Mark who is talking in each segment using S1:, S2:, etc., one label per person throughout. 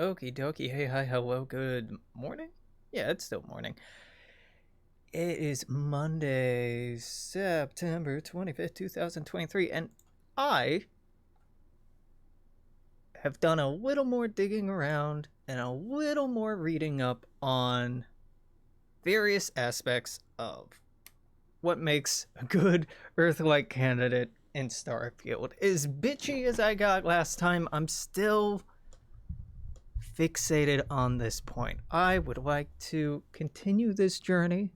S1: Okie dokie. Hey, hi, hello, good morning? Yeah, it's still morning. It is Monday, September 25th, 2023, and I have done a little more digging around and a little more reading up on various aspects of what makes a good Earthlike candidate in Starfield. As bitchy as I got last time, I'm still fixated on this point. I would like to continue this journey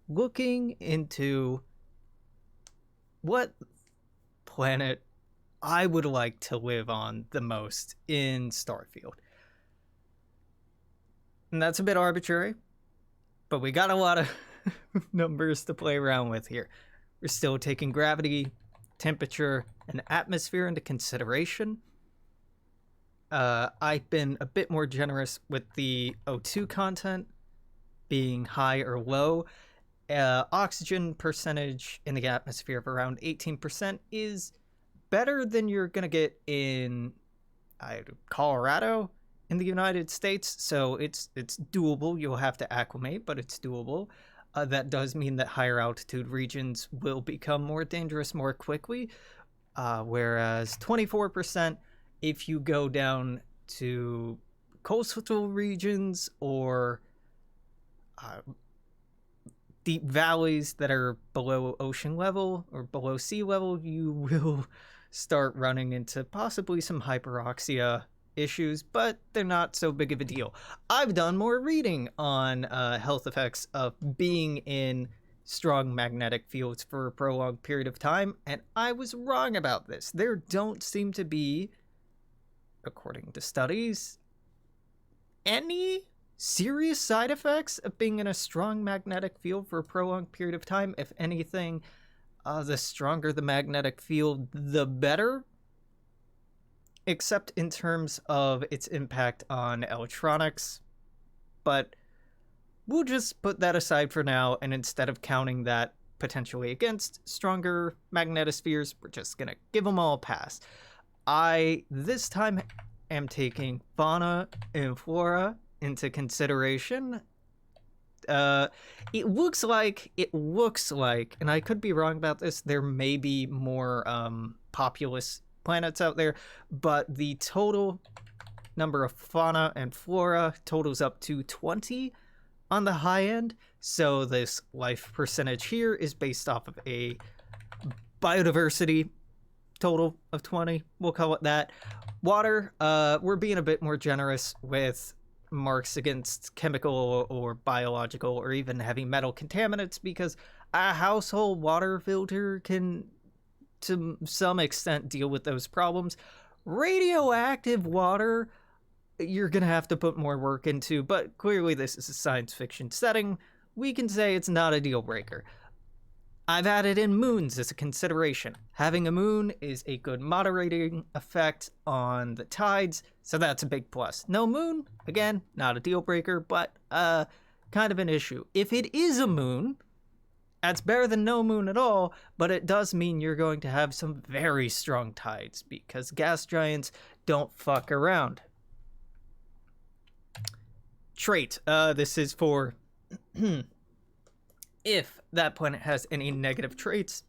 S1: looking into what planet I would like to live on the most in Starfield. And that's a bit arbitrary, but we got a lot of numbers to play around with here. We're still taking gravity, temperature, and atmosphere into consideration. I've been a bit more generous with the O2 content being high or low. Oxygen percentage in the atmosphere of around 18% is better than you're going to get in Colorado in the United States. So it's doable. You'll have to acclimate, but it's doable. That does mean that higher altitude regions will become more dangerous more quickly. Whereas 24%, if you go down to coastal regions or deep valleys that are below ocean level or below sea level, you will start running into possibly some hyperoxia issues, but they're not so big of a deal. I've done more reading on health effects of being in strong magnetic fields for a prolonged period of time, and I was wrong about this. There don't seem to be, according to studies, any serious side effects of being in a strong magnetic field for a prolonged period of time. If anything, the stronger the magnetic field, the better, except in terms of its impact on electronics. But we'll just put that aside for now, and instead of counting that potentially against stronger magnetospheres, we're just gonna give them all a pass. I, this time, am taking fauna and flora into consideration. It looks like, and I could be wrong about this, there may be more populous planets out there, but the total number of fauna and flora totals up to 20 on the high end. So this life percentage here is based off of a biodiversity total of 20, we'll call it that. Water, we're being a bit more generous with marks against chemical or biological or even heavy metal contaminants, because a household water filter can to some extent deal with those problems. Radioactive water, you're gonna have to put more work into, but clearly this is a science fiction setting. We can say it's not a deal breaker. I've added in moons as a consideration. Having a moon is a good moderating effect on the tides, so that's a big plus. No moon, again, not a deal breaker, but kind of an issue. If it is a moon, that's better than no moon at all, but it does mean you're going to have some very strong tides, because gas giants don't fuck around. Trait, this is for if that planet has any negative traits.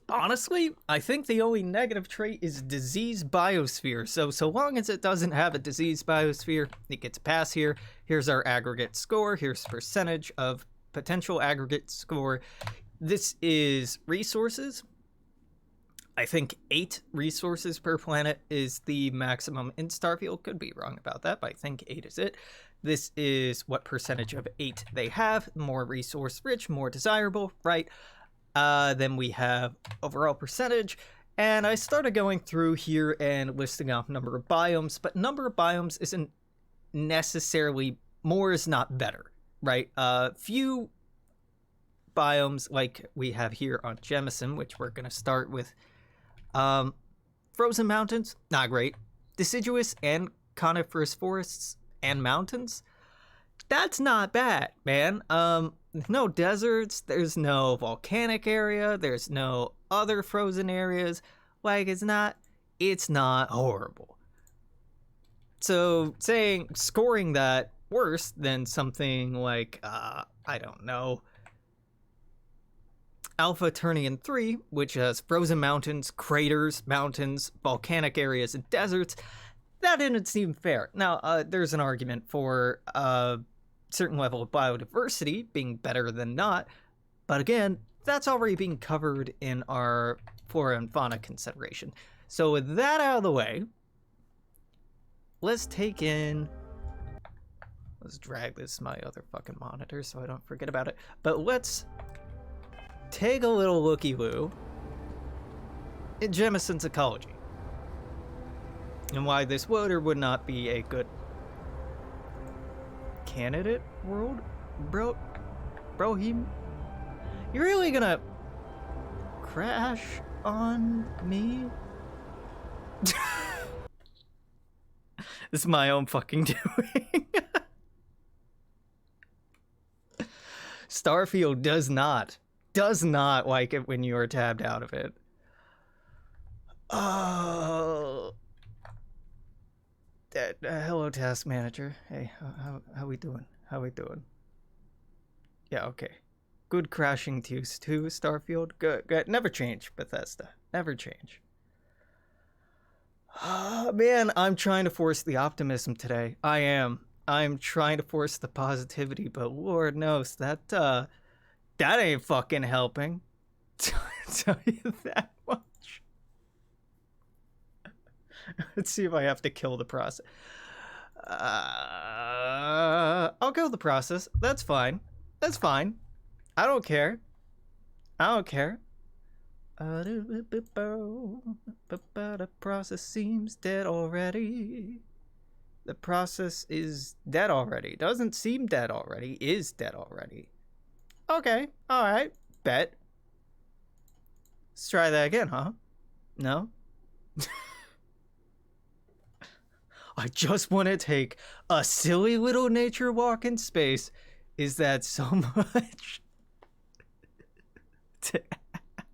S1: Honestly, I think the only negative trait is disease biosphere. So long as it doesn't have a disease biosphere, it gets a pass here. Here's our aggregate score. Here's percentage of potential aggregate score. This is resources. I think 8 resources per planet is the maximum in Starfield. Could be wrong about that, but I think 8 is it. This is what percentage of 8 they have. More resource rich, more desirable, right? Then we have overall percentage. And I started going through here and listing off number of biomes, but number of biomes isn't necessarily, more is not better, right? Few biomes like we have here on Jemison, which we're going to start with. Frozen mountains, not great. Deciduous and coniferous forests and mountains, that's not bad, man. No deserts, there's no volcanic area, there's no other frozen areas. Like, it's it's not horrible. So scoring that worse than something like, I don't know, Alpha Turnian 3, which has frozen mountains, craters, mountains, volcanic areas, and deserts, that didn't seem fair. Now, there's an argument for a certain level of biodiversity being better than not, but again, that's already being covered in our flora and fauna consideration. So with that out of the way, let's drag this to my other fucking monitor so I don't forget about it. But let's take a little looky-loo at Jemison's ecology and why this water would not be a good candidate world, bro. You really gonna crash on me? This is my own fucking doing. Starfield does not like it when you are tabbed out of it. Oh. Hello, task manager. Hey, how we doing? Yeah, okay. Good crashing too, Starfield. Good. Never change, Bethesda. Never change. Man, I'm trying to force the optimism today. I'm trying to force the positivity, but Lord knows that ain't fucking helping. Tell you that much. Let's see if I have to kill the process. I'll kill the process. That's fine. I don't care. The process seems dead already. The process is dead already. Doesn't seem dead already. Is dead already. Okay. Alright. Bet. Let's try that again, huh? No? I just want to take a silly little nature walk in space. Is that so much to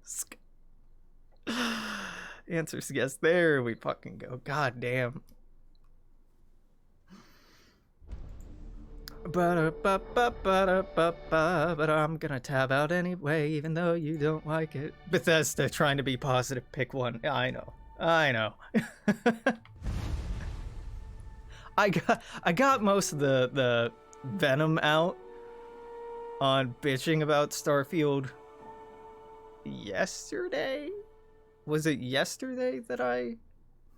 S1: ask? Answer's yes. There we fucking go. God damn. But I'm gonna tab out anyway, even though you don't like it. Bethesda trying to be positive, pick one. I know. I got most of the venom out on bitching about Starfield yesterday. Was it yesterday that I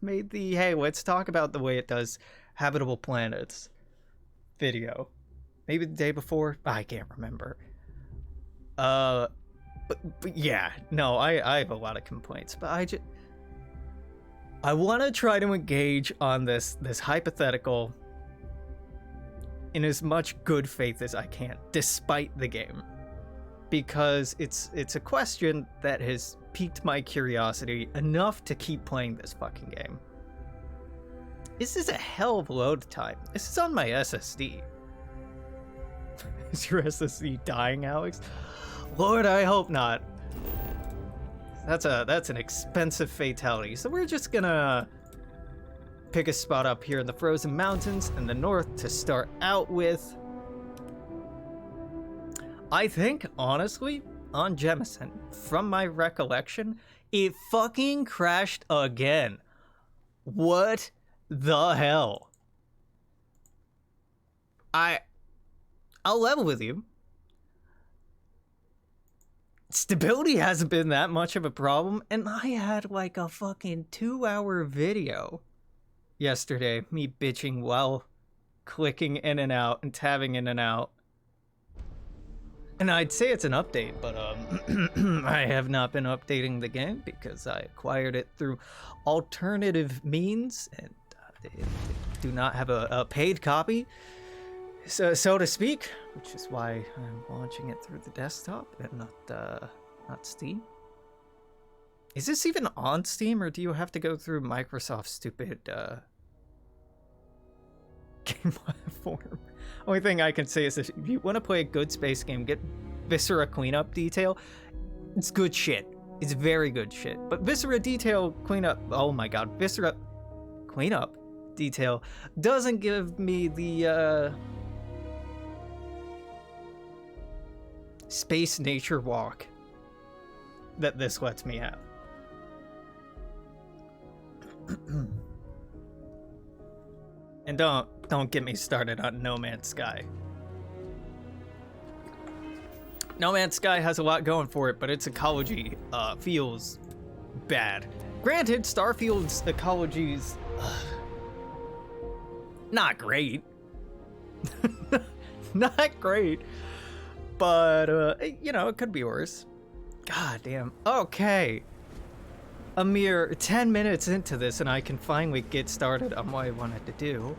S1: made the hey, let's talk about the way it does habitable planets video? Maybe the day before? I can't remember. But yeah, no, I have a lot of complaints, but I want to try to engage on this hypothetical in as much good faith as I can, despite the game, because it's a question that has piqued my curiosity enough to keep playing this fucking game. This is a hell of a load time. This is on my SSD. Is your SSD dying, Alex? Lord, I hope not. That's an expensive fatality. So we're just gonna pick a spot up here in the frozen mountains in the north to start out with. I think, honestly, on Jemison, from my recollection, it fucking crashed again. What the hell? I'll level with you. Stability hasn't been that much of a problem, and I had like a fucking 2-hour video yesterday, me bitching while clicking in and out and tabbing in and out. And I'd say it's an update, but I have not been updating the game because I acquired it through alternative means, and they do not have a paid copy, so to speak, which is why I'm launching it through the desktop and not Steam. Is this even on Steam, or do you have to go through Microsoft's stupid game platform? Only thing I can say is if you want to play a good space game, get Viscera cleanup detail. It's good shit. It's very good shit. But Viscera Detail Cleanup, oh my god, Viscera Cleanup Detail doesn't give me the space nature walk that this lets me have. And don't get me started on No Man's Sky. No Man's Sky has a lot going for it, but its ecology feels bad. Granted, Starfield's ecology's not great. Not great. But, you know, it could be worse. God damn. Okay. A mere 10 minutes into this, and I can finally get started on what I wanted to do.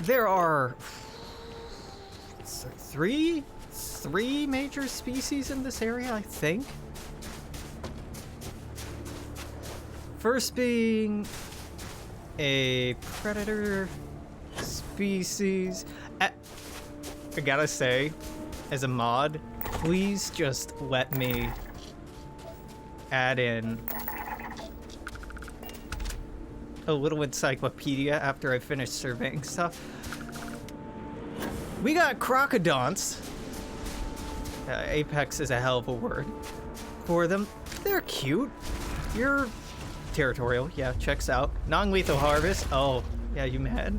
S1: There are three major species in this area, I think. First being a predator species. I gotta say, as a mod, please just let me add in a little encyclopedia after I finish surveying stuff. We got crocodonts. Apex is a hell of a word for them. They're cute. You're territorial. Yeah, checks out. Non-lethal harvest. Oh, yeah, you mad?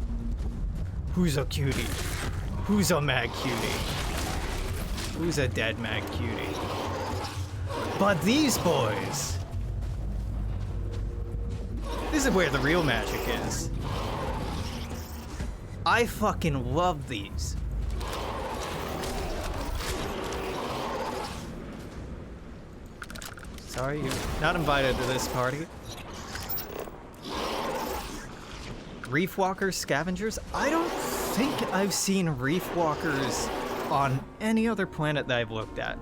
S1: Who's a cutie? Who's a mad cutie? Who's a dead mad cutie? But these boys. This is where the real magic is. I fucking love these. Sorry, you're not invited to this party. Reef walkers, scavengers? I don't think I've seen reef walkers on any other planet that I've looked at.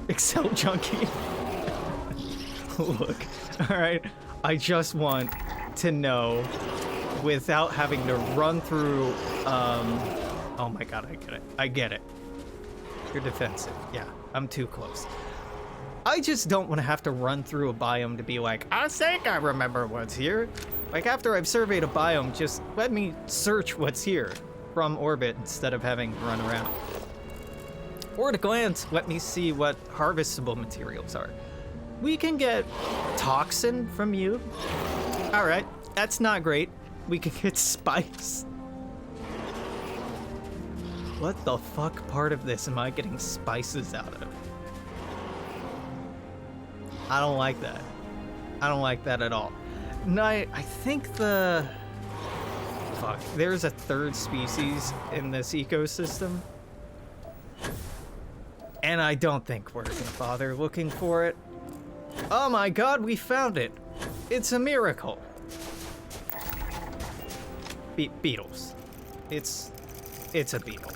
S1: Excel Junkie. Look, alright, I just want to know without having to run through, oh my god, I get it. You're defensive. Yeah, I'm too close. I just don't want to have to run through a biome to be like, I think I remember what's here. Like, after I've surveyed a biome, just let me search what's here from orbit instead of having to run around. Or at a glance, let me see what harvestable materials are. We can get toxin from you. All right, that's not great. We can get spice. What the fuck part of this am I getting spices out of? I don't like that. I don't like that at all. No, I think the... Fuck, there's a third species in this ecosystem. And I don't think we're gonna bother looking for it. Oh my god, we found it. It's a miracle. Beetles. It's a beetle.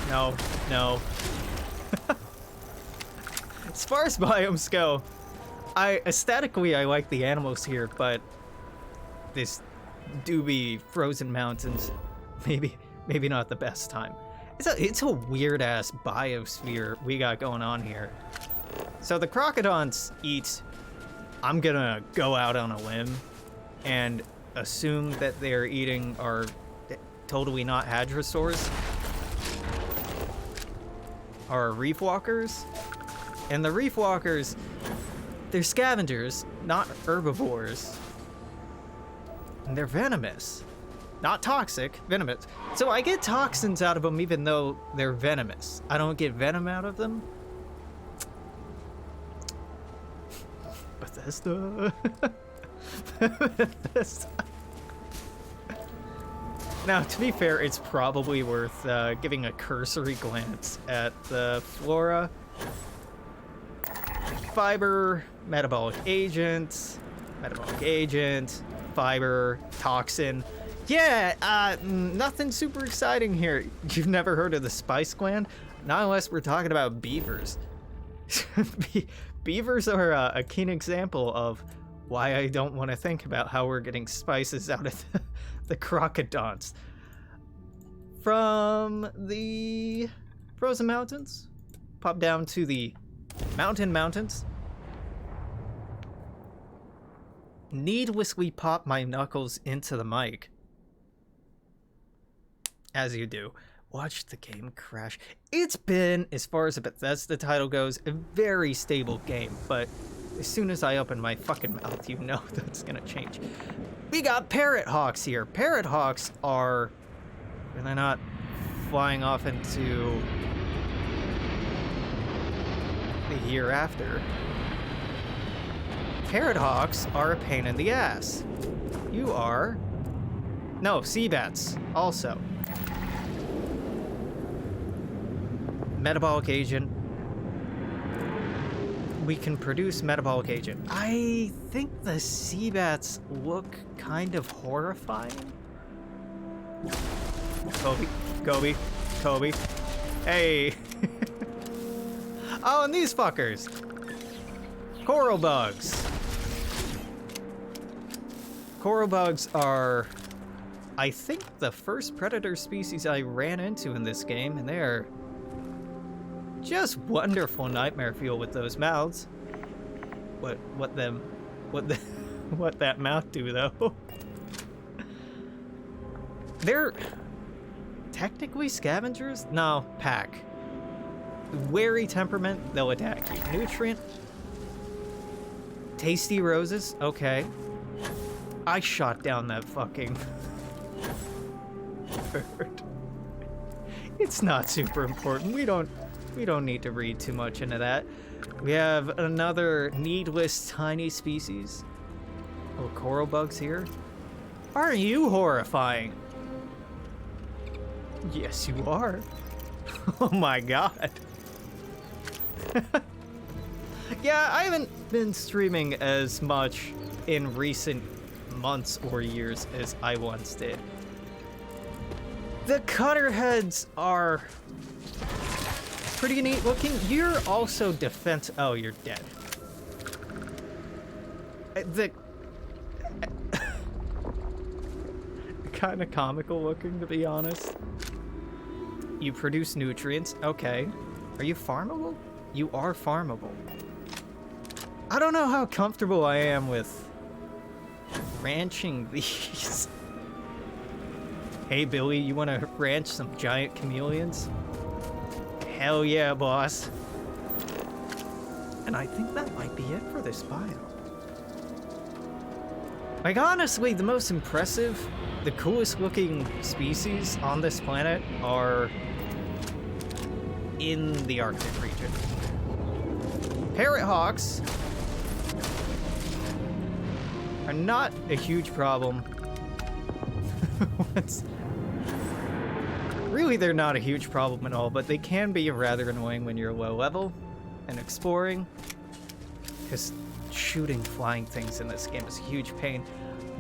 S1: No. As far as biomes go, aesthetically I like the animals here, but this doobie frozen mountains, maybe not the best time. It's a weird ass biosphere we got going on here. So the crocodons eat. I'm gonna go out on a limb and assume that they're eating are totally not hadrosaurs. Are reef walkers. And the reef walkers, they're scavengers, not herbivores. And they're venomous. Not toxic, venomous. So I get toxins out of them even though they're venomous. I don't get venom out of them. Bethesda. Bethesda. Now, to be fair, it's probably worth giving a cursory glance at the flora. Fiber, metabolic agent, fiber, toxin. Yeah, nothing super exciting here. You've never heard of the spice gland? Not unless we're talking about beavers. Beavers are a keen example of why I don't want to think about how we're getting spices out of the crocodons. From the frozen mountains. Pop down to the mountains. Needlessly pop my knuckles into the mic. As you do. Watch the game crash. It's been, as far as a Bethesda title goes, a very stable game, but as soon as I open my fucking mouth, you know that's gonna change. We got parrot hawks here. Parrot hawks are... they're not flying off into the hereafter. Parrot hawks are a pain in the ass. You are... no, sea bats, also. Metabolic agent. We can produce metabolic agent. I think the sea bats look kind of horrifying. Kobe. Hey. Oh, and these fuckers. Coral bugs. Coral bugs are, I think, the first predator species I ran into in this game, and they're just wonderful nightmare fuel with those mouths. What that mouth do though? They're technically scavengers? No, pack. Wary temperament, they'll attack you. Nutrient. Tasty roses, okay. I shot down that fucking bird. It's not super important. We don't need to read too much into that. We have another needless tiny species. Oh, coral bugs here. Aren't you horrifying? Yes, you are. Oh my god. Yeah, I haven't been streaming as much in recent months or years as I once did. The cutter heads are pretty neat looking. You're also defense... oh, you're dead. The... kind of comical looking, to be honest. You produce nutrients. Okay. Are you farmable? You are farmable. I don't know how comfortable I am with ranching these. Hey, Billy, you want to ranch some giant chameleons? Hell yeah, boss. And I think that might be it for this biome. Like, honestly, the most impressive, the coolest looking species on this planet are in the Arctic region. Parrot hawks are not a huge problem. Really, they're not a huge problem at all, but they can be rather annoying when you're low level and exploring. Because shooting flying things in this game is a huge pain.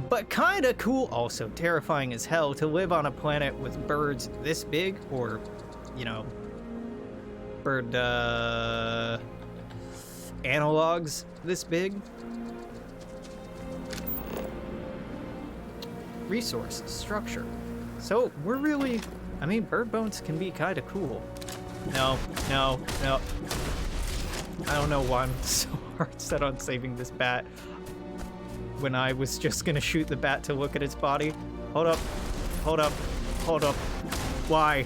S1: But kinda cool, also terrifying as hell, to live on a planet with birds this big, or, you know, bird, analogs this big. Resource structure. So we're really, I mean, bird bones can be kind of cool. No. I don't know why I'm so hard set on saving this bat when I was just gonna shoot the bat to look at its body. Hold up. Why?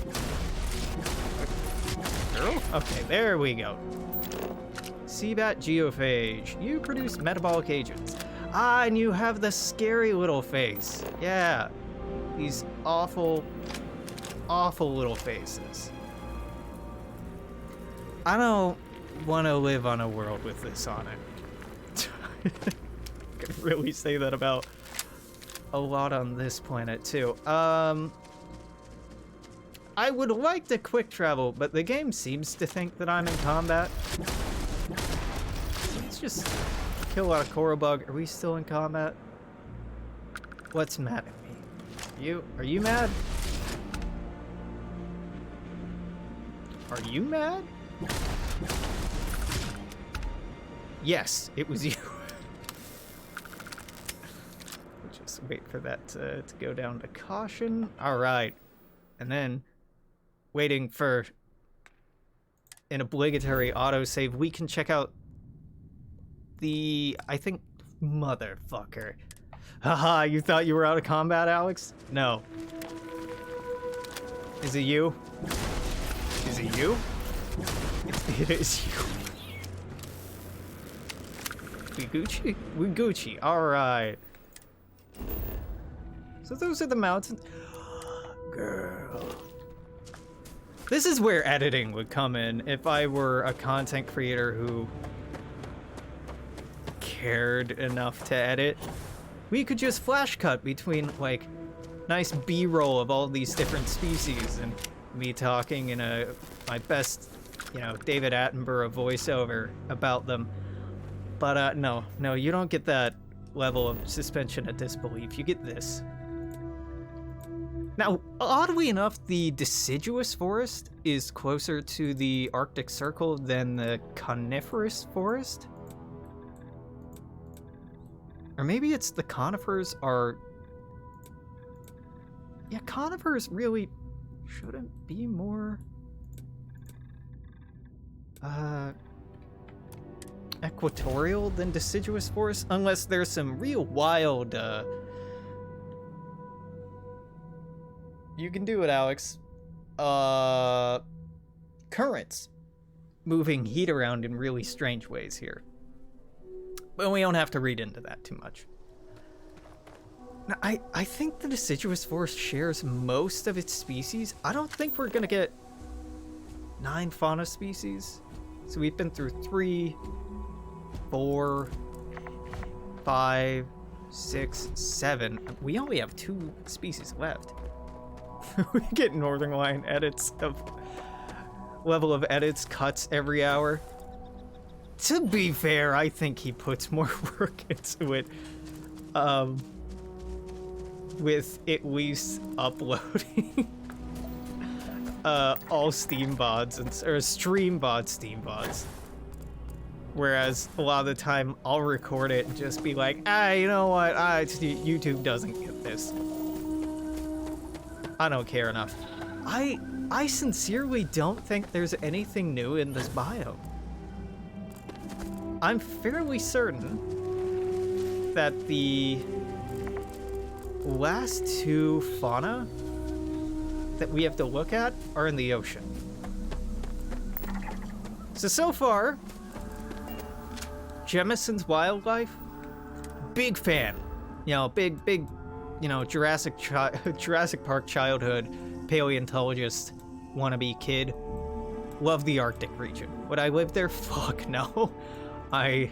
S1: Girl? Okay, there we go. Seabat geophage. You produce metabolic agents. Ah, and you have the scary little face. Yeah. These awful little faces. I don't want to live on a world with this on it. I can really say that about a lot on this planet, too. I would like to quick travel, but the game seems to think that I'm in combat. Let's just kill our coral bug. Are we still in combat? What's mad at me? Are you mad? Are you mad? Yes, it was you. Just wait for that to go down to caution. All right. And then waiting for an obligatory autosave, we can check out the, I think, motherfucker. Haha, you thought you were out of combat, Alex? No. Is it you? Is it you? It is you. We Gucci? We Gucci. Alright. So those are the mountains. Girl. This is where editing would come in if I were a content creator who cared enough to edit. We could just flash cut between, like, nice B-roll of all these different species and me talking in my best, you know, David Attenborough voiceover about them. But no, you don't get that level of suspension of disbelief. You get this. Now, oddly enough, the deciduous forest is closer to the Arctic Circle than the coniferous forest. Or maybe it's the conifers are... Yeah, conifers really shouldn't be more... equatorial than deciduous forest, unless there's some real wild, You can do it, Alex. Currents moving heat around in really strange ways here. But we don't have to read into that too much. Now, I think the deciduous forest shares most of its species. I don't think we're gonna get 9 fauna species. So we've been through 3, 4, 5, 6, 7. We only have 2 species left. We get Northern Lion edits of level of edits cuts every hour. To be fair, I think he puts more work into it. With at least uploading all Steam VODs or stream VOD Steam VODs. Whereas a lot of the time I'll record it and just be like, you know what? YouTube doesn't get this. I don't care enough. I sincerely don't think there's anything new in this biome. I'm fairly certain that the last 2 fauna that we have to look at are in the ocean. So far, Jemison's wildlife, big fan. You know, big, you know, Jurassic Park childhood paleontologist wannabe kid. Love the Arctic region. Would I live there? Fuck no. I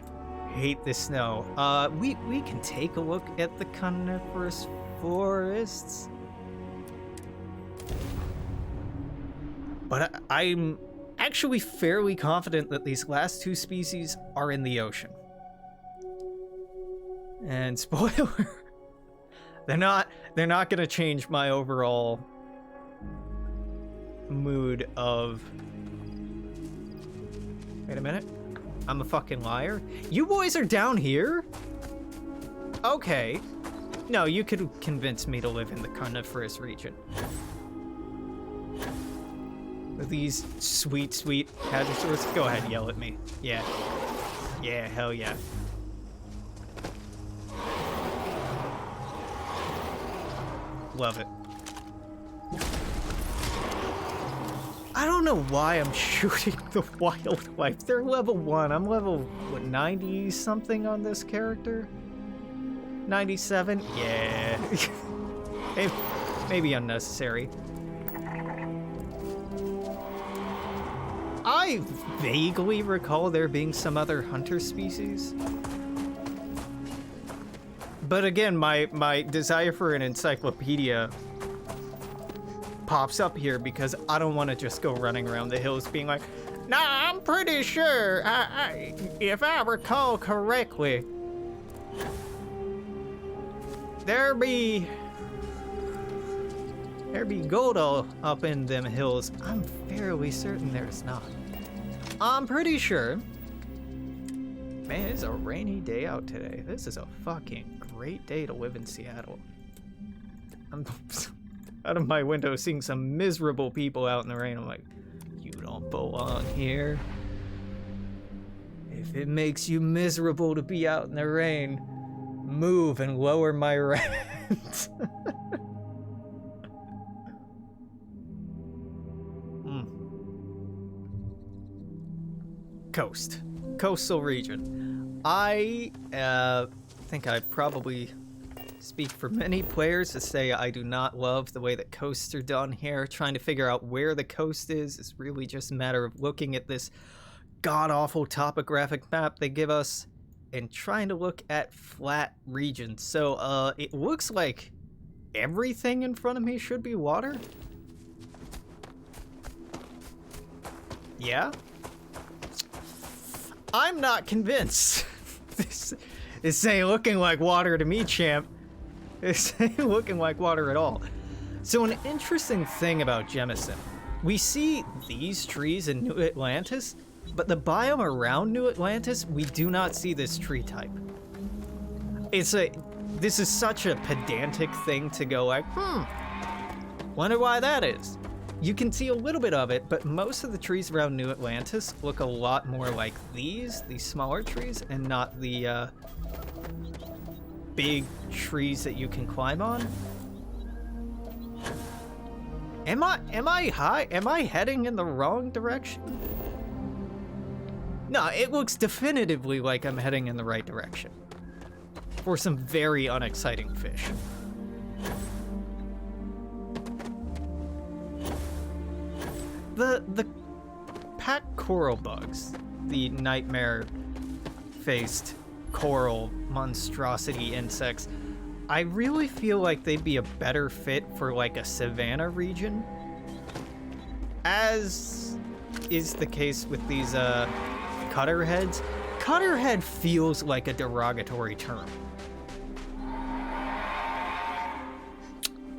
S1: hate the snow. We can take a look at the coniferous forests. But I'm actually fairly confident that these last 2 species are in the ocean. And spoiler, they're not gonna change my overall mood of... Wait a minute. I'm a fucking liar? You boys are down here? Okay. No, you could convince me to live in the coniferous region. These sweet hadrosaurs. Go ahead, yell at me. Yeah. Yeah, hell yeah. Love it. I don't know why I'm shooting the wildlife. They're level 1. I'm level, what, 90 something on this character? 97? Yeah. Maybe unnecessary. I vaguely recall there being some other hunter species. But again, my desire for an encyclopedia pops up here because I don't want to just go running around the hills being like, nah, I'm pretty sure, if I recall correctly, there be gold up in them hills. I'm fairly certain there's not. I'm pretty sure. Man, it's a rainy day out today. This is a fucking great day to live in Seattle. I'm out of my window seeing some miserable people out in the rain. I'm like, you don't belong here. If it makes you miserable to be out in the rain, move and lower my rent. Coastal region. I think I probably speak for many players to say I do not love the way that coasts are done here. Trying to figure out where the coast is really just a matter of looking at this god-awful topographic map they give us and trying to look at flat regions. So it looks like everything in front of me should be water. Yeah? I'm not convinced. This ain't looking like water to me, champ. This ain't looking like water at all. So an interesting thing about Jemison, we see these trees in New Atlantis, but the biome around New Atlantis, we do not see this tree type. This is such a pedantic thing to go like, wonder why that is. You can see a little bit of it, but most of the trees around New Atlantis look a lot more like these smaller trees, and not the big trees that you can climb on. Am I heading in the wrong direction? No, it looks definitively like I'm heading in the right direction. For some very unexciting fish. The pack coral bugs, the nightmare-faced coral monstrosity insects, I really feel like they'd be a better fit for like a savanna region, as is the case with these cutterheads. Cutterhead feels like a derogatory term.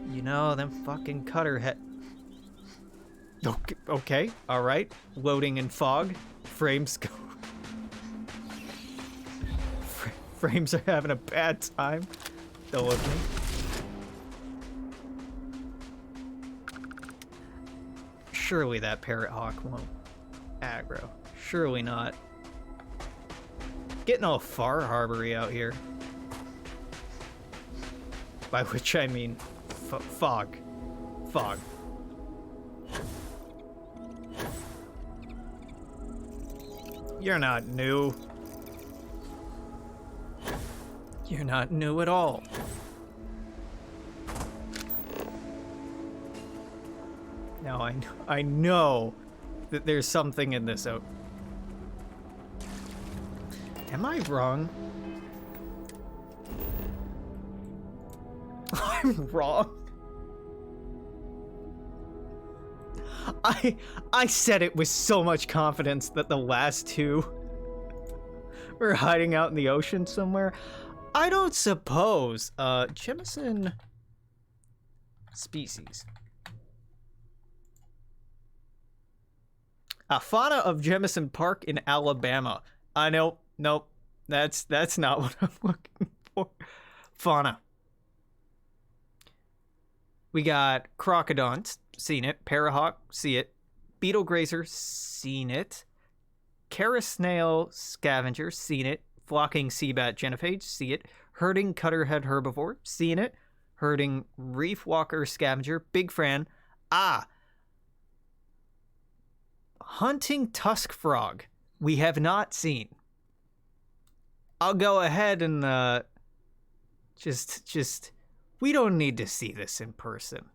S1: You know, them fucking cutterhead. Okay, all right. Loading in fog. Frames go. Frames are having a bad time. Don't look at me. Surely that parrot hawk won't aggro. Surely not. Getting all Far Harbor-y out here. By which I mean fog. Fog. You're not new. You're not new at all. Now I know that there's something in this out. Am I wrong? I'm wrong. I said it with so much confidence that the last two were hiding out in the ocean somewhere. I don't suppose. Jemison species. Fauna of Jemison Park in Alabama. Nope. That's not what I'm looking for. Fauna. We got crocodons, seen it. Parahawk, see it. Beetle grazer, seen it. Cara snail scavenger, seen it. Flocking seabat genophage, see it. Herding cutterhead herbivore, seen it. Herding reef walker scavenger, big fan. Hunting tusk frog, we have not seen. I'll go ahead and just we don't need to see this in person.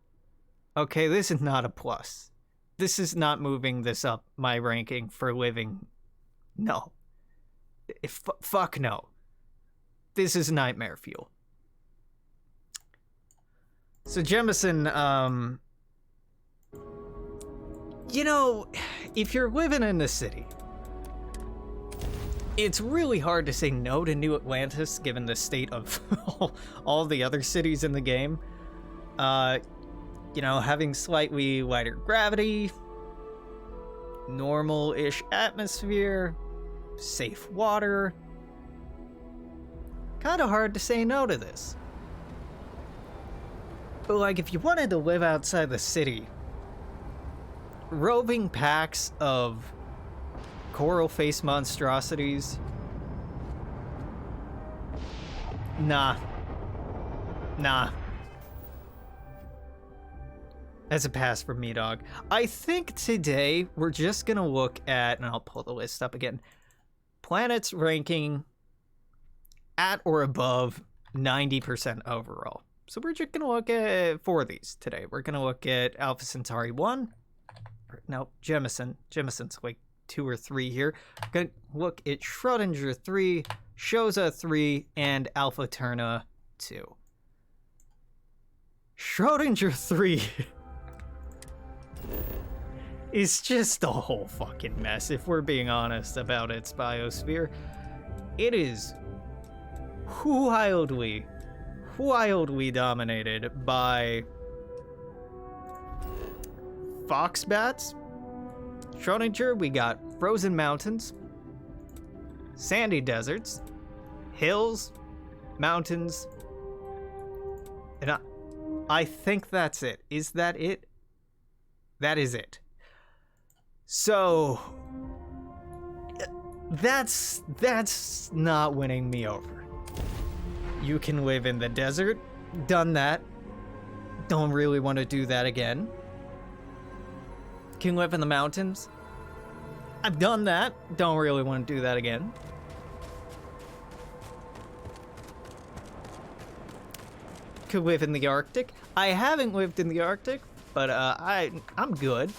S1: Okay, this is not a plus. This is not moving this up my ranking for living. No. Fuck no. This is nightmare fuel. So Jemison, you know, if you're living in the city, it's really hard to say no to New Atlantis given the state of all the other cities in the game. You know, having slightly lighter gravity, normal-ish atmosphere, safe water. Kind of hard to say no to this. But like, if you wanted to live outside the city, roving packs of coral face monstrosities. Nah. That's a pass for me, dog. I think today we're just gonna look at, and I'll pull the list up again, planets ranking at or above 90% overall. So we're just gonna look at 4 of these today. We're gonna look at Alpha Centauri 1. No, Jemison. Jemison's like 2 or 3 here. We're gonna look at Schrodinger 3, Shoza 3, and Alpha Tirna 2. Schrodinger 3 is just a whole fucking mess, if we're being honest about its biosphere. It is wildly dominated by fox bats. Schrodinger, we got frozen mountains, sandy deserts, hills, mountains, and I think that's it. Is that it? That is it. So that's not winning me over. You can live in the desert. Done that. Don't really want to do that again. Can live in the mountains. I've done that. Don't really want to do that again. Could live in the Arctic. I haven't lived in the Arctic, but I'm good.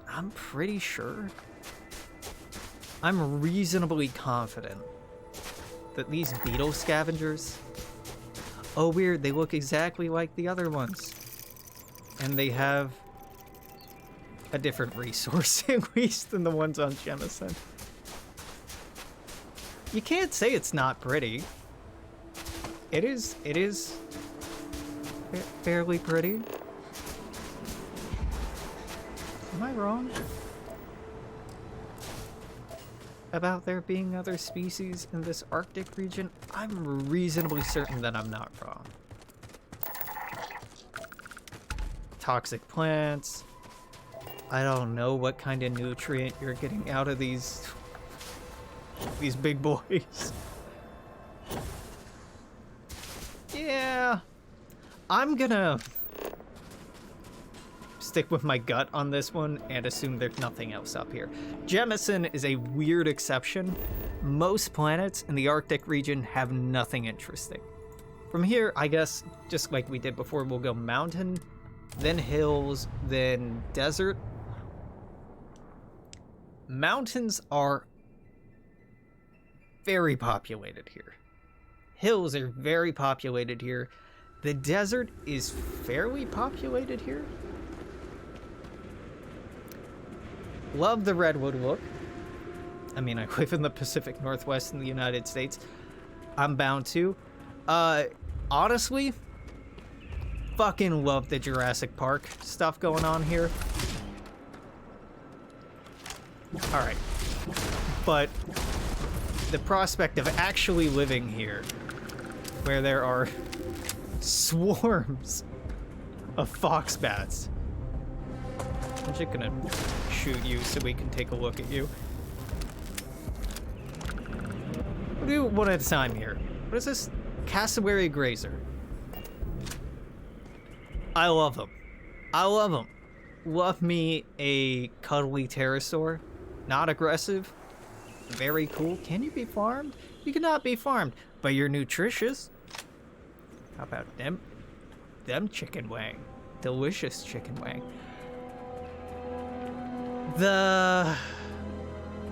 S1: I'm pretty sure. I'm reasonably confident that these beetle scavengers, oh weird, they look exactly like the other ones. And they have a different resource, at least, than the ones on Jemison. You can't say it's not pretty. It is fairly pretty. Am I wrong about there being other species in this Arctic region? I'm reasonably certain that I'm not wrong. Toxic plants. I don't know what kind of nutrient you're getting out of these big boys. Yeah, I'm gonna stick with my gut on this one and assume there's nothing else up here. Jemison is a weird exception. Most planets in the Arctic region have nothing interesting. From here, I guess, just like we did before, we'll go mountain, then hills, then desert. Mountains are very populated here. Hills are very populated here. The desert is fairly populated here. Love the redwood look. I mean, I live in the Pacific Northwest in the United States. I'm bound to. Honestly, fucking love the Jurassic Park stuff going on here. Alright. But the prospect of actually living here, where there are swarms of fox bats. I'm just gonna shoot you so we can take a look at you. We'll do one at a time here. What is this? Cassowary grazer. I love them. I love them. Love me a cuddly pterosaur. Not aggressive. Very cool. Can you be farmed? You cannot be farmed, but you're nutritious. How about them chicken wing? Delicious chicken wing. The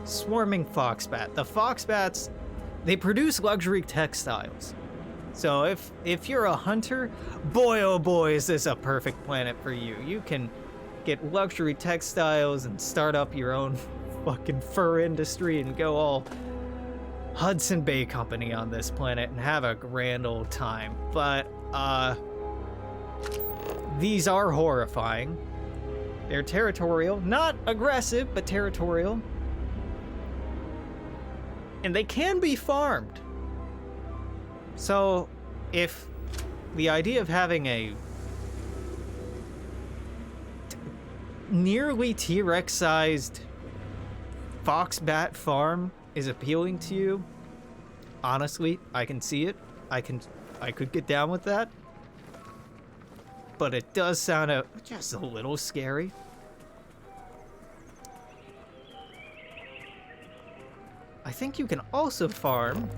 S1: swarming foxbat. The foxbats, they produce luxury textiles. So if you're a hunter, boy oh boy is this a perfect planet for you. You can get luxury textiles and start up your own fucking fur industry and go all Hudson Bay Company on this planet and have a grand old time. But these are horrifying. They're territorial, not aggressive, but territorial. And they can be farmed. So if the idea of having a nearly T-Rex sized fox bat farm is appealing to you, honestly, I can see it. I could get down with that. But it does sound just a little scary. I think you can also farm.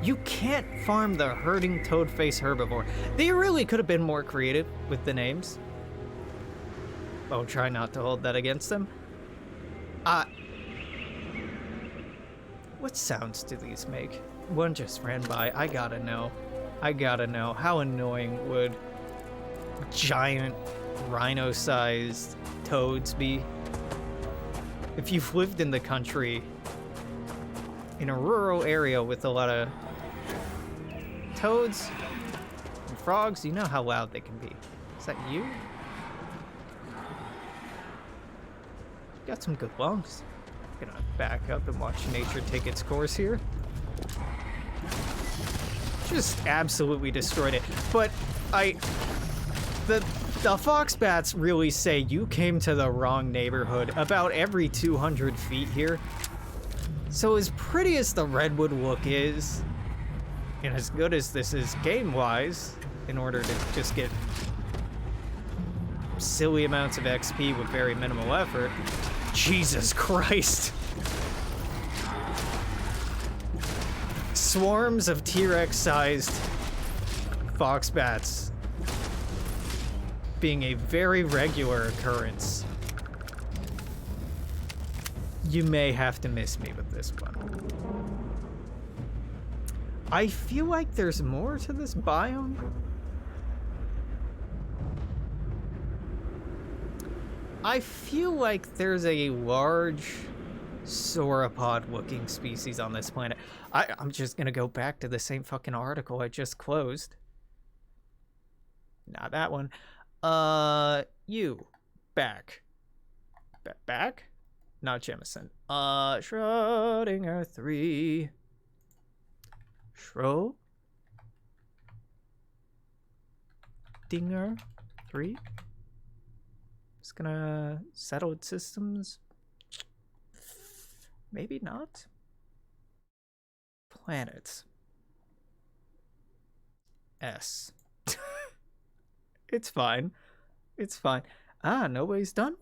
S1: You can't farm the herding toadface herbivore. They really could have been more creative with the names. I'll try not to hold that against them. What sounds do these make? One just ran by. I gotta know. How annoying would giant rhino-sized toads be? If you've lived in the country, in a rural area with a lot of toads and frogs, you know how loud they can be. Is that you? Got some good lungs. I'm gonna back up and watch nature take its course here. Just absolutely destroyed it. But the fox bats really say you came to the wrong neighborhood about every 200 feet here. So as pretty as the redwood look is, and as good as this is game-wise, in order to just get silly amounts of XP with very minimal effort, Jesus Christ. Swarms of T-Rex-sized fox bats being a very regular occurrence. You may have to miss me with this one. I feel like there's more to this biome. I feel like there's a large sauropod-looking species on this planet. I'm just gonna go back to the same fucking article I just closed. Not that one. You. Back? Not Jemison. Schrodinger 3. Schrodinger 3? Just gonna settle its systems. Maybe not. Planets. S. It's fine. It's fine. Nobody's done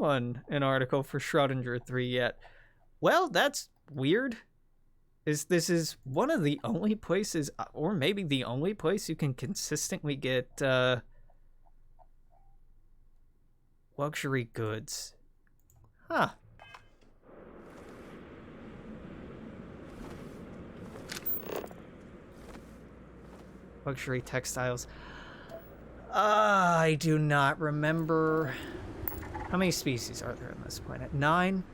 S1: an article for Schrodinger 3 yet. Well, that's weird. This is one of the only places, or maybe the only place you can consistently get luxury goods. Huh. Luxury textiles. I do not remember. How many species are there on this planet? 9?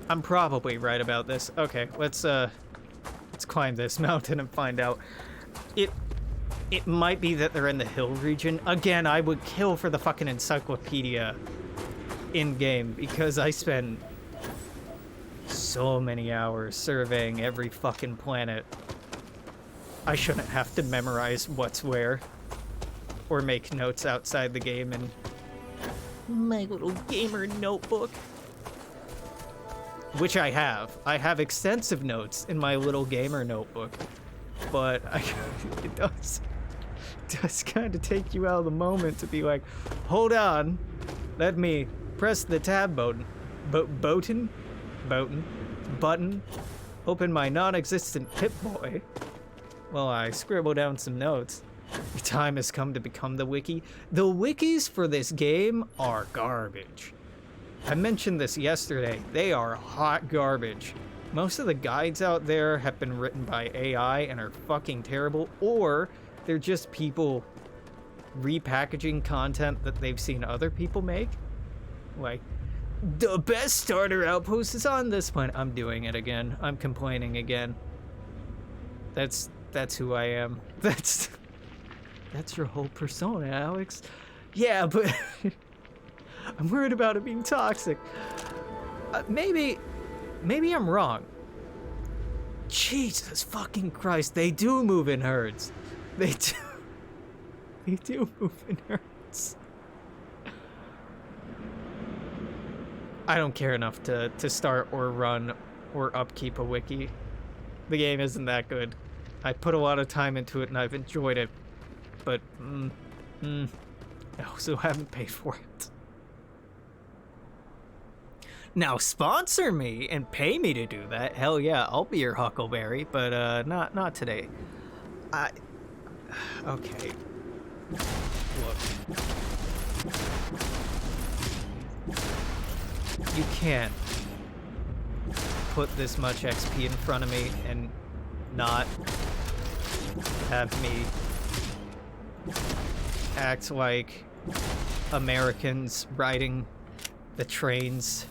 S1: I'm probably right about this. Okay, let's climb this mountain and find out. It might be that they're in the hill region. Again, I would kill for the fucking encyclopedia in-game because I spend so many hours surveying every fucking planet. I shouldn't have to memorize what's where or make notes outside the game in my little gamer notebook. Which I have. I have extensive notes in my little gamer notebook. But it does kind of take you out of the moment to be like, hold on, let me press the tab button, open my non-existent Pip-Boy. Well, I scribble down some notes. The time has come to become the wiki. The wikis for this game are garbage. I mentioned this yesterday. They are hot garbage. Most of the guides out there have been written by AI and are fucking terrible, or they're just people repackaging content that they've seen other people make. Like, the best starter outpost is on this planet. I'm doing it again. I'm complaining again. That's who I am. That's your whole persona, Alex. Yeah, but I'm worried about it being toxic. Maybe I'm wrong. Jesus fucking Christ, they do move in herds. They do. They do move in hertz. I don't care enough to start or run or upkeep a wiki. The game isn't that good. I put a lot of time into it and I've enjoyed it, but I also haven't paid for it. Now sponsor me and pay me to do that. Hell yeah, I'll be your Huckleberry, but not today. Okay. Look. You can't put this much XP in front of me and not have me act like Americans riding the trains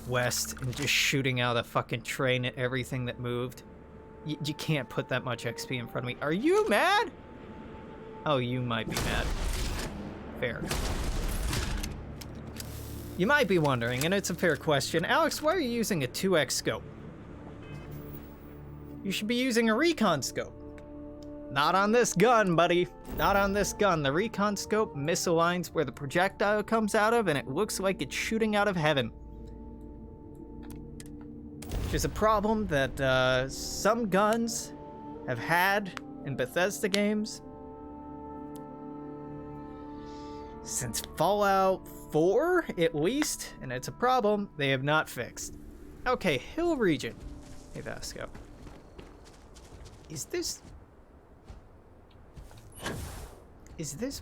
S1: west and just shooting out a fucking train at everything that moved. You can't put that much XP in front of me. Are you mad? Oh, you might be mad. Fair. You might be wondering, and it's a fair question, Alex, why are you using a 2x scope? You should be using a recon scope. Not on this gun, buddy. Not on this gun. The recon scope misaligns where the projectile comes out of, and it looks like it's shooting out of heaven. Which is a problem that some guns have had in Bethesda games since Fallout 4, at least, and it's a problem they have not fixed. Okay, Hill Region. Hey, Vasco. Is this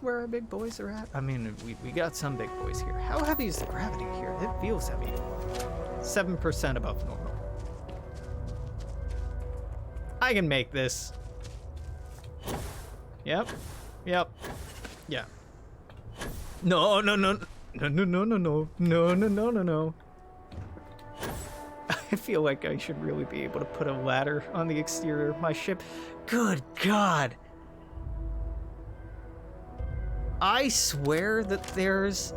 S1: where our big boys are at? I mean, we got some big boys here. How heavy is the gravity here? It feels heavy. 7% above normal. I can make this. Yep. Yeah. No. I feel like I should really be able to put a ladder on the exterior of my ship. Good God. I swear that there's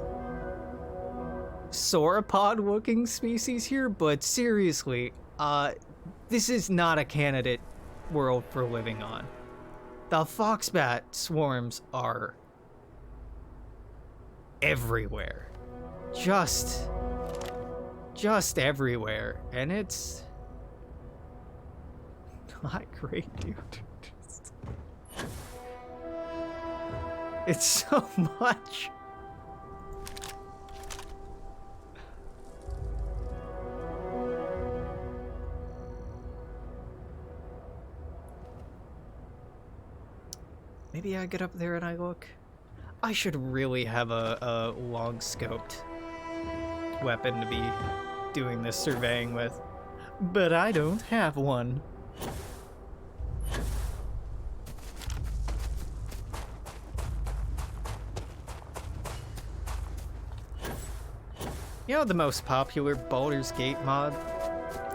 S1: sauropod-looking species here, but seriously, this is not a candidate world for living on. The foxbat swarms are everywhere. Just everywhere, and it's not great, dude. It's so much. Maybe I get up there and I look. I should really have a long-scoped weapon to be doing this surveying with, but I don't have one. You know the most popular Baldur's Gate mod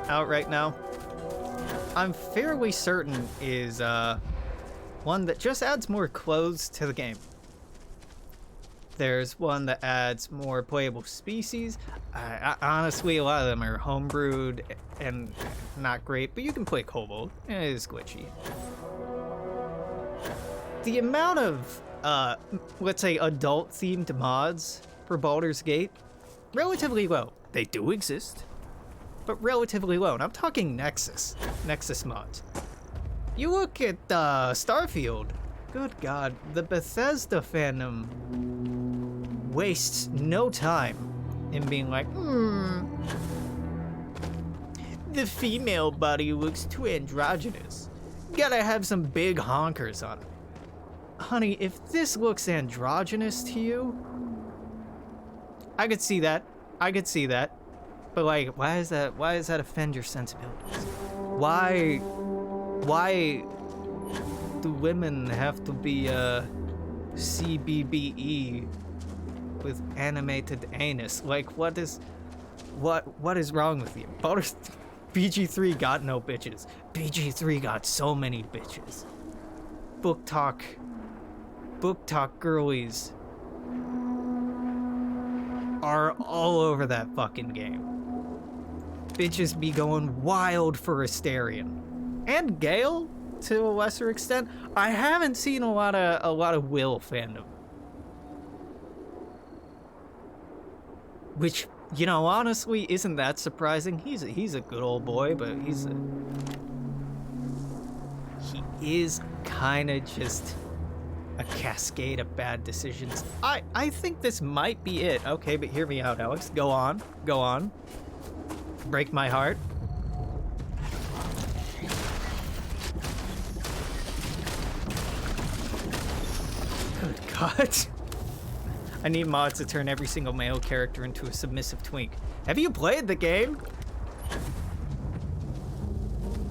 S1: out right now? I'm fairly certain is one that just adds more clothes to the game. There's one that adds more playable species. Honestly, a lot of them are homebrewed and not great, but you can play Kobold. It is glitchy. The amount of, let's say, adult-themed mods for Baldur's Gate, relatively low. They do exist, but relatively low. And I'm talking Nexus mods. You look at Starfield. Good God, the Bethesda fandom wastes no time in being like, the female body looks too androgynous. Gotta have some big honkers on it. Honey, if this looks androgynous to you, I could see that. But like, why does that offend your sensibilities? Why do women have to be CBBE with animated anus? Like, what is wrong with you? BG3 got no bitches. BG3 got so many bitches. Book talk girlies are all over that fucking game. Bitches be going wild for Asterion. And Gale? to a lesser extent. I haven't seen a lot of Will fandom. Which, you know, honestly, isn't that surprising? He's a good old boy, but he is kind of just a cascade of bad decisions. I think this might be it. Okay, but hear me out, Alex. Go on. Go on. Break my heart. Good God. I need mods to turn every single male character into a submissive twink. Have you played the game?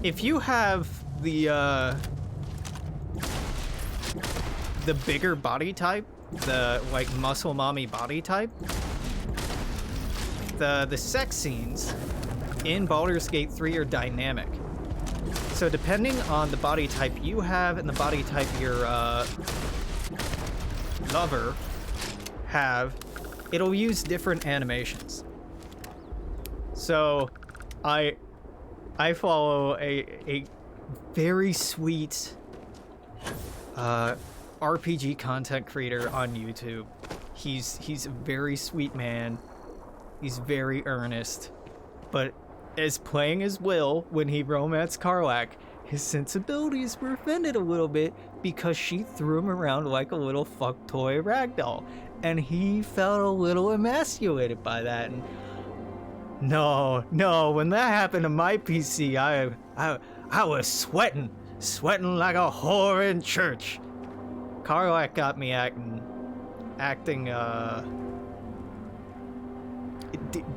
S1: If you have the bigger body type, the like muscle mommy body type, the sex scenes in Baldur's Gate 3 are dynamic. So depending on the body type you have and the body type your lover have, it'll use different animations. So I follow a very sweet RPG content creator on YouTube. He's a very sweet man. He's very earnest. But as playing as Will, when he romanced Karlach, his sensibilities were offended a little bit because she threw him around like a little fuck toy ragdoll. And he felt a little emasculated by that. And no, when that happened to my PC, I was sweating like a whore in church. Karlach got me acting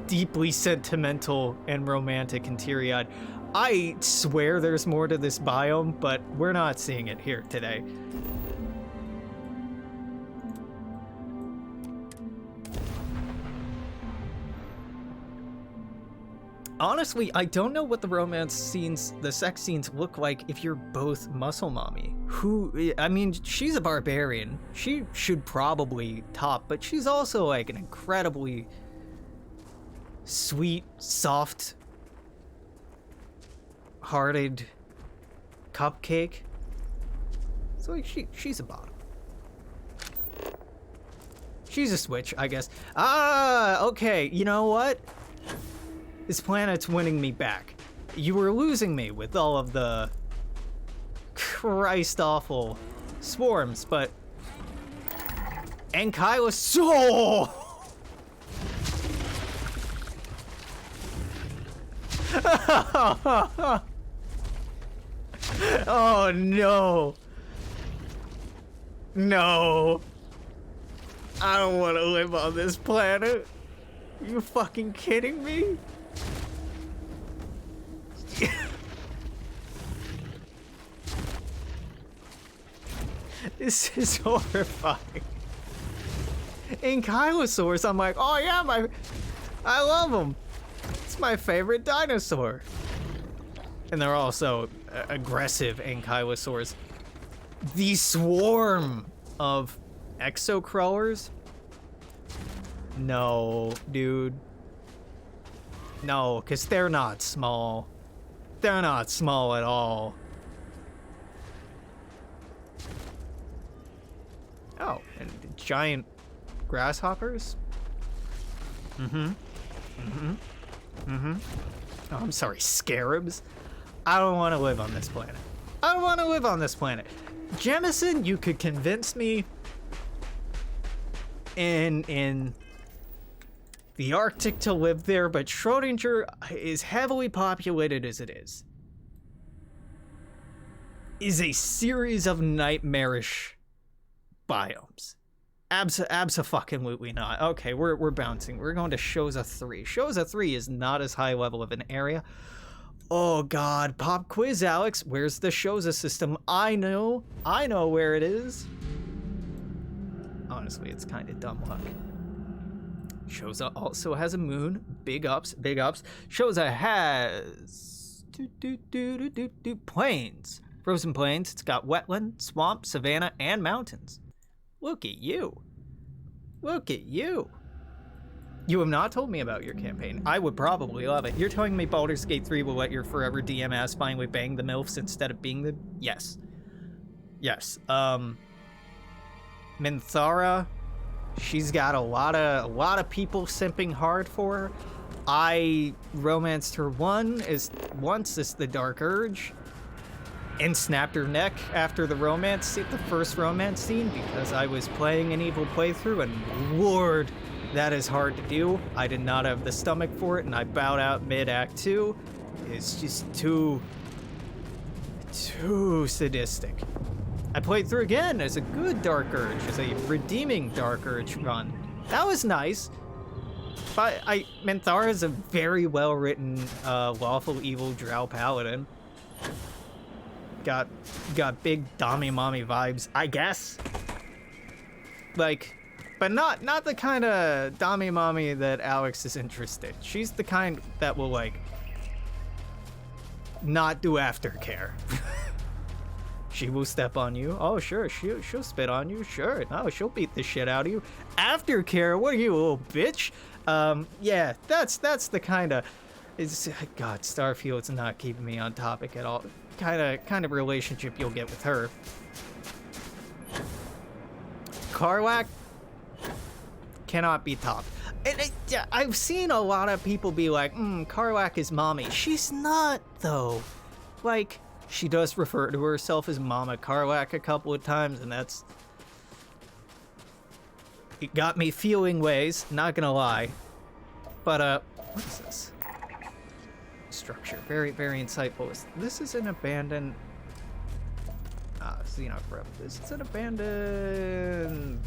S1: deeply sentimental and romantic and teary-eyed. I swear there's more to this biome, but we're not seeing it here today. Honestly, I don't know what the romance scenes, the sex scenes look like if you're both muscle mommy. I mean, she's a barbarian. She should probably top, but she's also like an incredibly sweet, soft-hearted cupcake. So like she's a bottom. She's a switch, I guess. Ah, okay, you know what? This planet's winning me back. You were losing me with all of the Christ-awful swarms, but... Ankylosaur! Oh no! No! I don't want to live on this planet. Are you fucking kidding me? This is horrifying. Ankylosaurs, I'm like, oh yeah, I love them. It's my favorite dinosaur. And they're also aggressive ankylosaurs. The swarm of exocrawlers? No, dude. No, because they're not small. They're not small at all. Oh, and giant grasshoppers? Oh, I'm sorry, scarabs? I don't want to live on this planet. I don't want to live on this planet. Jemison, you could convince me in the Arctic to live there, but Schrodinger is heavily populated as it is a series of nightmarish biomes. Abso-fucking-lutely not. Okay, we're bouncing. We're going to Shoza 3. Shoza 3 is not as high level of an area. Oh god, pop quiz, Alex. Where's the Shoza system? I know where it is. Honestly, it's kind of dumb luck. Shoza also has a moon. Big ups, big ups. Shoza has plains. Frozen plains. It's got wetland, swamp, savanna, and mountains. Look at you. Look at you. You have not told me about your campaign. I would probably love it. You're telling me Baldur's Gate 3 will let your forever DM ass finally bang the MILFs instead of being the... Yes. Yes. Minthara, she's got a lot of people simping hard for her. I romanced her once as the Dark Urge, and snapped her neck after the first romance scene, because I was playing an evil playthrough, and Lord, that is hard to do. I did not have the stomach for it, and I bowed out mid-act 2. It's just too sadistic. I played through again as a good Dark Urge, as a redeeming Dark Urge run. That was nice. But Minthara is a very well-written, lawful evil drow paladin. Got big Dami-mommy vibes, I guess. Like, but not the kind of Dami-mommy that Alex is interested. She's the kind that will, like, not do aftercare. She will step on you. Oh, sure, she'll spit on you. Sure, no, she'll beat the shit out of you. Aftercare? What are you, a little bitch? Yeah, that's the kind of... God, Starfield's not keeping me on topic at all. Kind of relationship you'll get with her. Karlach cannot be topped. And I've seen a lot of people be like, Karlach is mommy. She's not, though. Like, she does refer to herself as Mama Karlach a couple of times, and that's... It got me feeling ways, not gonna lie. But, what is this? Structure. Very, very insightful. This is an abandoned... Xenograph. This is an abandoned...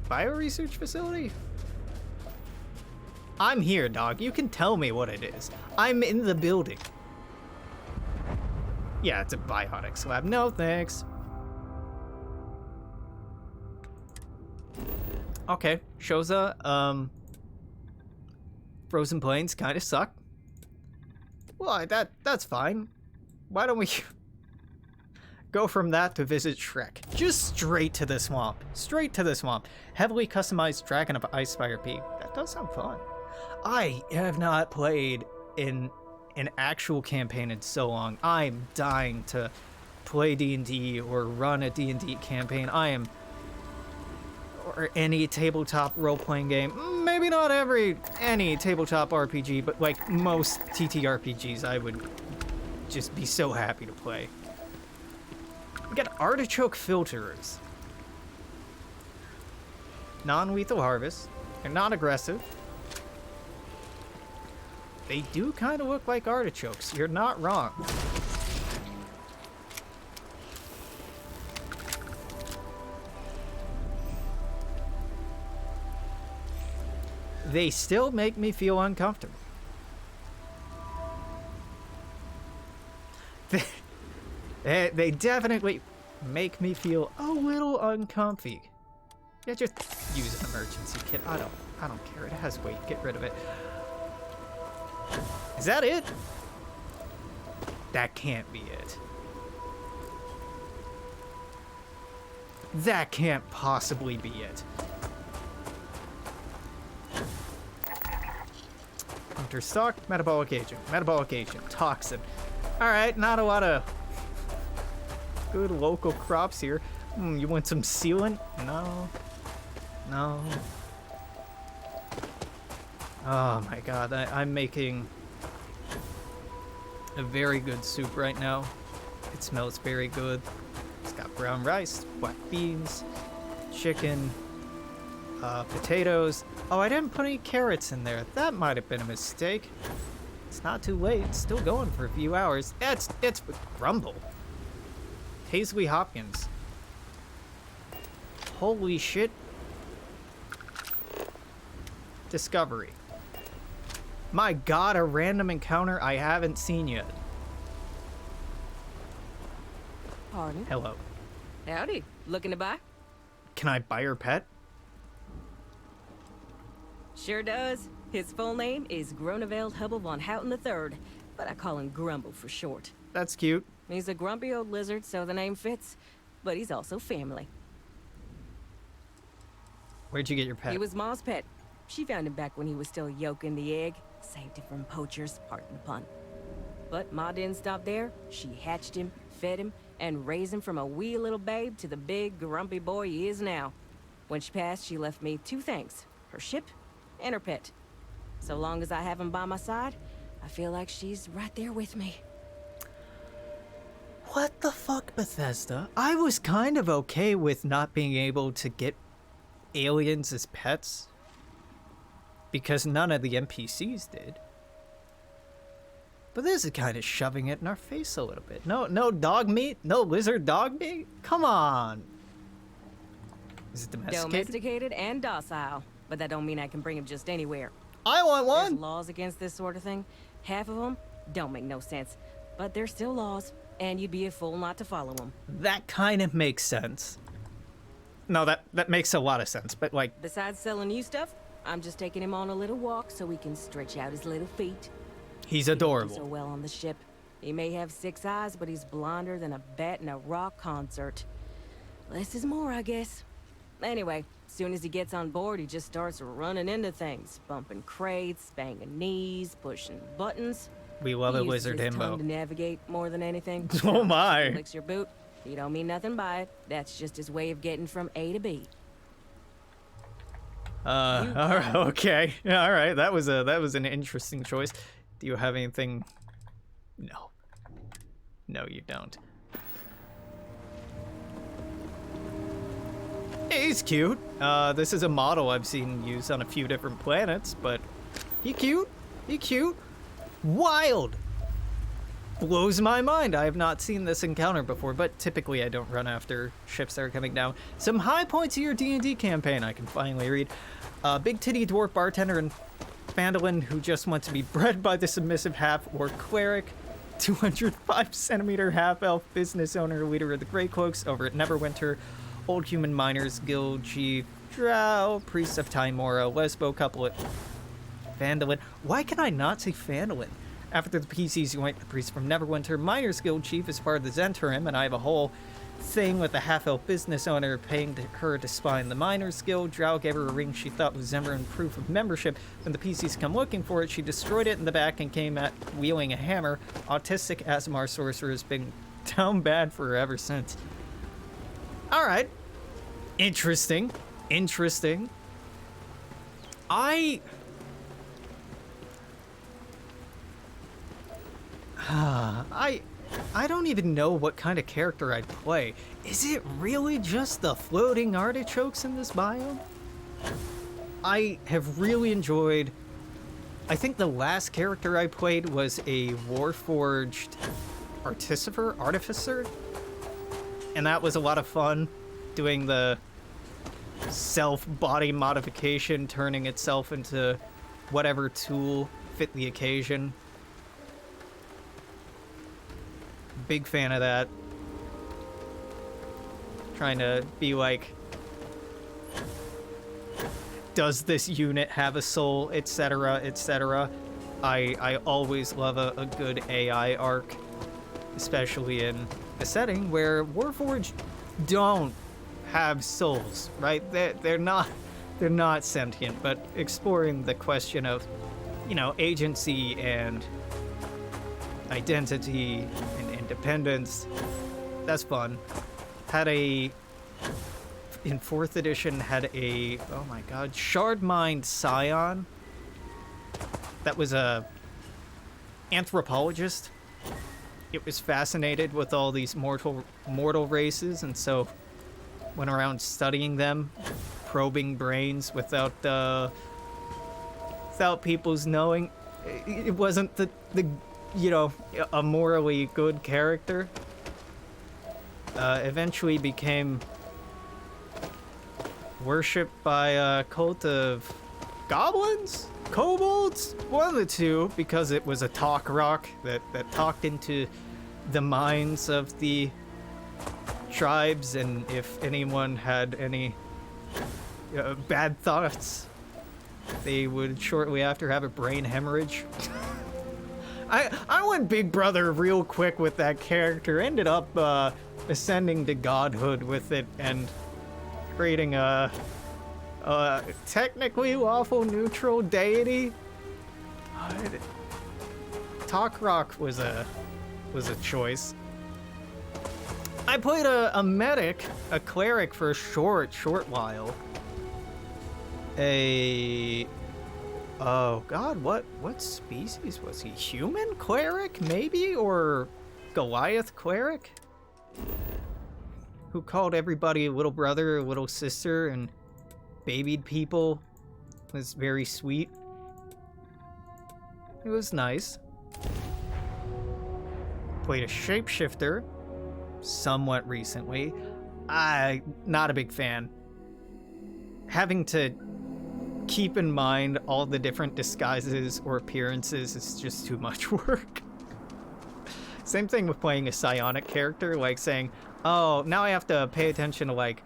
S1: bioresearch facility? I'm here, dog. You can tell me what it is. I'm in the building. Yeah, it's a biotics lab. No, thanks. Okay, Shoza, Frozen Plains kind of suck. Well, that's fine. Why don't we go from that to visit Shrek? Just straight to the swamp. Straight to the swamp. Heavily customized Dragon of Icefire Peak. That does sound fun. I have not played in an actual campaign in so long. I'm dying to play D&D or run a D&D campaign. Or any tabletop role-playing game. Maybe not any tabletop RPG, but like most TTRPGs, I would just be so happy to play. We got artichoke filters. Non-lethal harvest. They're not aggressive. They do kind of look like artichokes. You're not wrong. They still make me feel uncomfortable. They definitely make me feel a little uncomfy. Yeah, just use an emergency kit. I don't care. It has weight. Get rid of it. Is that it? That can't be it. That can't possibly be it. Hunter stock, metabolic agent, toxin. Alright, not a lot of good local crops here. You want some sealant? No. Oh my god, I'm making a very good soup right now. It smells very good. It's got brown rice, black beans, chicken, potatoes. Oh, I didn't put any carrots in there. That might have been a mistake. It's not too late. It's still going for a few hours. It's Grumble. Paisley Hopkins. Holy shit. Discovery. My god, a random encounter I haven't seen yet.
S2: Pardon?
S1: Hello.
S2: Howdy. Looking to buy?
S1: Can I buy your pet?
S2: Sure does. His full name is Groneveld Hubble von Houten III, but I call him Grumble for short.
S1: That's cute.
S2: He's a grumpy old lizard, so the name fits, but he's also family.
S1: Where'd you get your pet?
S2: He was Ma's pet. She found him back when he was still yolking the egg. Saved him from poachers, pardon the pun. But Ma didn't stop there. She hatched him, fed him, and raised him from a wee little babe to the big, grumpy boy he is now. When she passed, she left me 2 things. Her ship and her pet. So long as I have him by my side, I feel like she's right there with me.
S1: What the fuck, Bethesda? I was kind of okay with not being able to get aliens as pets. Because none of the NPCs did. But this is kind of shoving it in our face a little bit. No dog meat? No lizard dog meat? Come on. Is it domesticated?
S2: Domesticated and docile. But that don't mean I can bring him just anywhere.
S1: I want one!
S2: There's laws against this sort of thing. Half of them don't make no sense. But they're still laws, and you'd be a fool not to follow them.
S1: That kind of makes sense. No, that makes a lot of sense, but like...
S2: Besides selling you stuff, I'm just taking him on a little walk so he can stretch out his little feet.
S1: He's
S2: He
S1: adorable.
S2: so well on the ship. He may have 6 eyes, but he's blonder than a bat in a rock concert. Less is more, I guess. Anyway, as soon as he gets on board, he just starts running into things. Bumping crates, banging knees, pushing buttons.
S1: We love a
S2: He uses
S1: lizard
S2: his tongue
S1: himbo.
S2: to navigate more than anything.
S1: Oh my.
S2: He licks your boot. You don't mean nothing by it. That's just his way of getting from A to B.
S1: Alright, okay. Alright, that was an interesting choice. Do you have anything? No. No, you don't. He's cute. This is a model I've seen used on a few different planets, but he cute. He cute. Wild. Blows my mind. I have not seen this encounter before, but typically I don't run after ships that are coming down. Some high points of your D&D campaign I can finally read. Big titty dwarf bartender and Phandalin who just want to be bred by the submissive half-orc cleric. 205 centimeter half-elf business owner, leader of the Grey Cloaks over at Neverwinter. Old Human Miners Guild chief, drow, priest of Timora, lesbo couplet. Phandalin. Why can I not say Phandalin? After the PCs joined the priest from Neverwinter, Miners Guild chief is part of the Zentarim, and I have a whole thing with the half-elf business owner paying her to spy in the Miners Guild. Drow gave her a ring she thought was Zemarin proof of membership. When the PCs come looking for it, she destroyed it in the back and came at wielding a hammer. Autistic Asmar sorcerer has been down bad for her ever since. Alright. Interesting. Interesting. I don't even know what kind of character I'd play. Is it really just the floating artichokes in this biome? I have really enjoyed... I think the last character I played was a Warforged Artificer, and that was a lot of fun, doing the self-body modification, turning itself into whatever tool fit the occasion. Big fan of that. Trying to be like, does this unit have a soul, etc., etc. I always love a good AI arc, especially in a setting where Warforged don't have souls, right? They're not sentient, but exploring the question of, you know, agency and identity and independence, that's fun. In 4th edition had a, oh my god, Shardmind Scion that was a anthropologist. It was fascinated with all these mortal races, and so went around studying them, probing brains without people's knowing. It wasn't the you know, a morally good character. Eventually became worshipped by a cult of goblins? Kobolds? One of the two, because it was a talk rock that talked into the minds of the tribes, and if anyone had any bad thoughts, they would shortly after have a brain hemorrhage. I went Big Brother real quick with that character, ended up ascending to godhood with it and creating a Technically lawful neutral deity. Talk Rock was a choice. I played a medic, a cleric for a short while. Oh god, what species was he? Human cleric, maybe? Or Goliath cleric? Who called everybody little brother, little sister, and babied people. It was very sweet. It was nice. Played a shapeshifter somewhat recently. Not a big fan. Having to keep in mind all the different disguises or appearances is just too much work. Same thing with playing a psionic character, like saying, oh, now I have to pay attention to, like,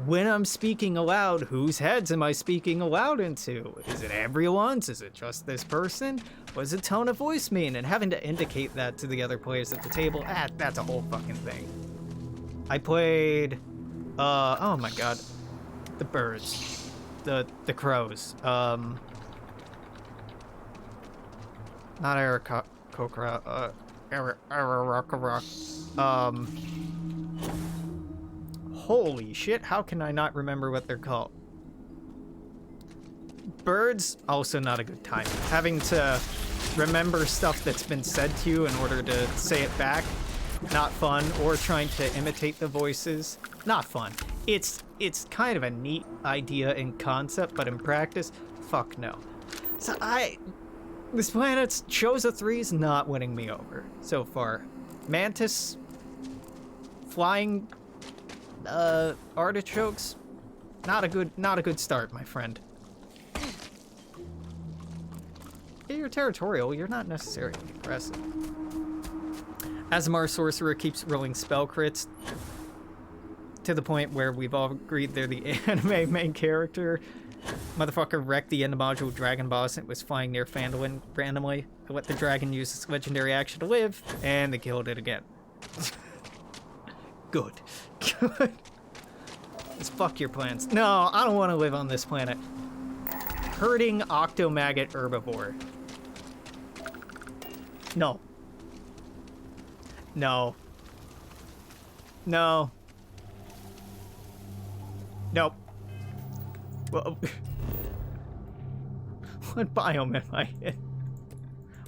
S1: when I'm speaking aloud, whose heads am I speaking aloud into? Is it everyone's? Is it just this person? What does the tone of voice mean? And having to indicate that to the other players at the table, that's a whole fucking thing. I played, oh my god, the birds, the crows, not Kokra, holy shit, how can I not remember what they're called? Birds, also not a good time. Having to remember stuff that's been said to you in order to say it back, not fun. Or trying to imitate the voices, not fun. It's kind of a neat idea in concept, but in practice, fuck no. So this planet's Shoza 3 is not winning me over so far. Mantis, flying artichokes, not a good start, my friend. Yeah, you're territorial, you're not necessarily aggressive. Asmar Sorcerer keeps rolling spell crits to the point where we've all agreed they're the anime main character. Motherfucker wrecked the end module dragon boss and it was flying near Phandalin randomly. I let the dragon use its legendary action to live, and they killed it again. Good. Good. Let's fuck your plans. No, I don't want to live on this planet. Herding octomaggot herbivore. No. No. No. Nope. Well, what biome am I in?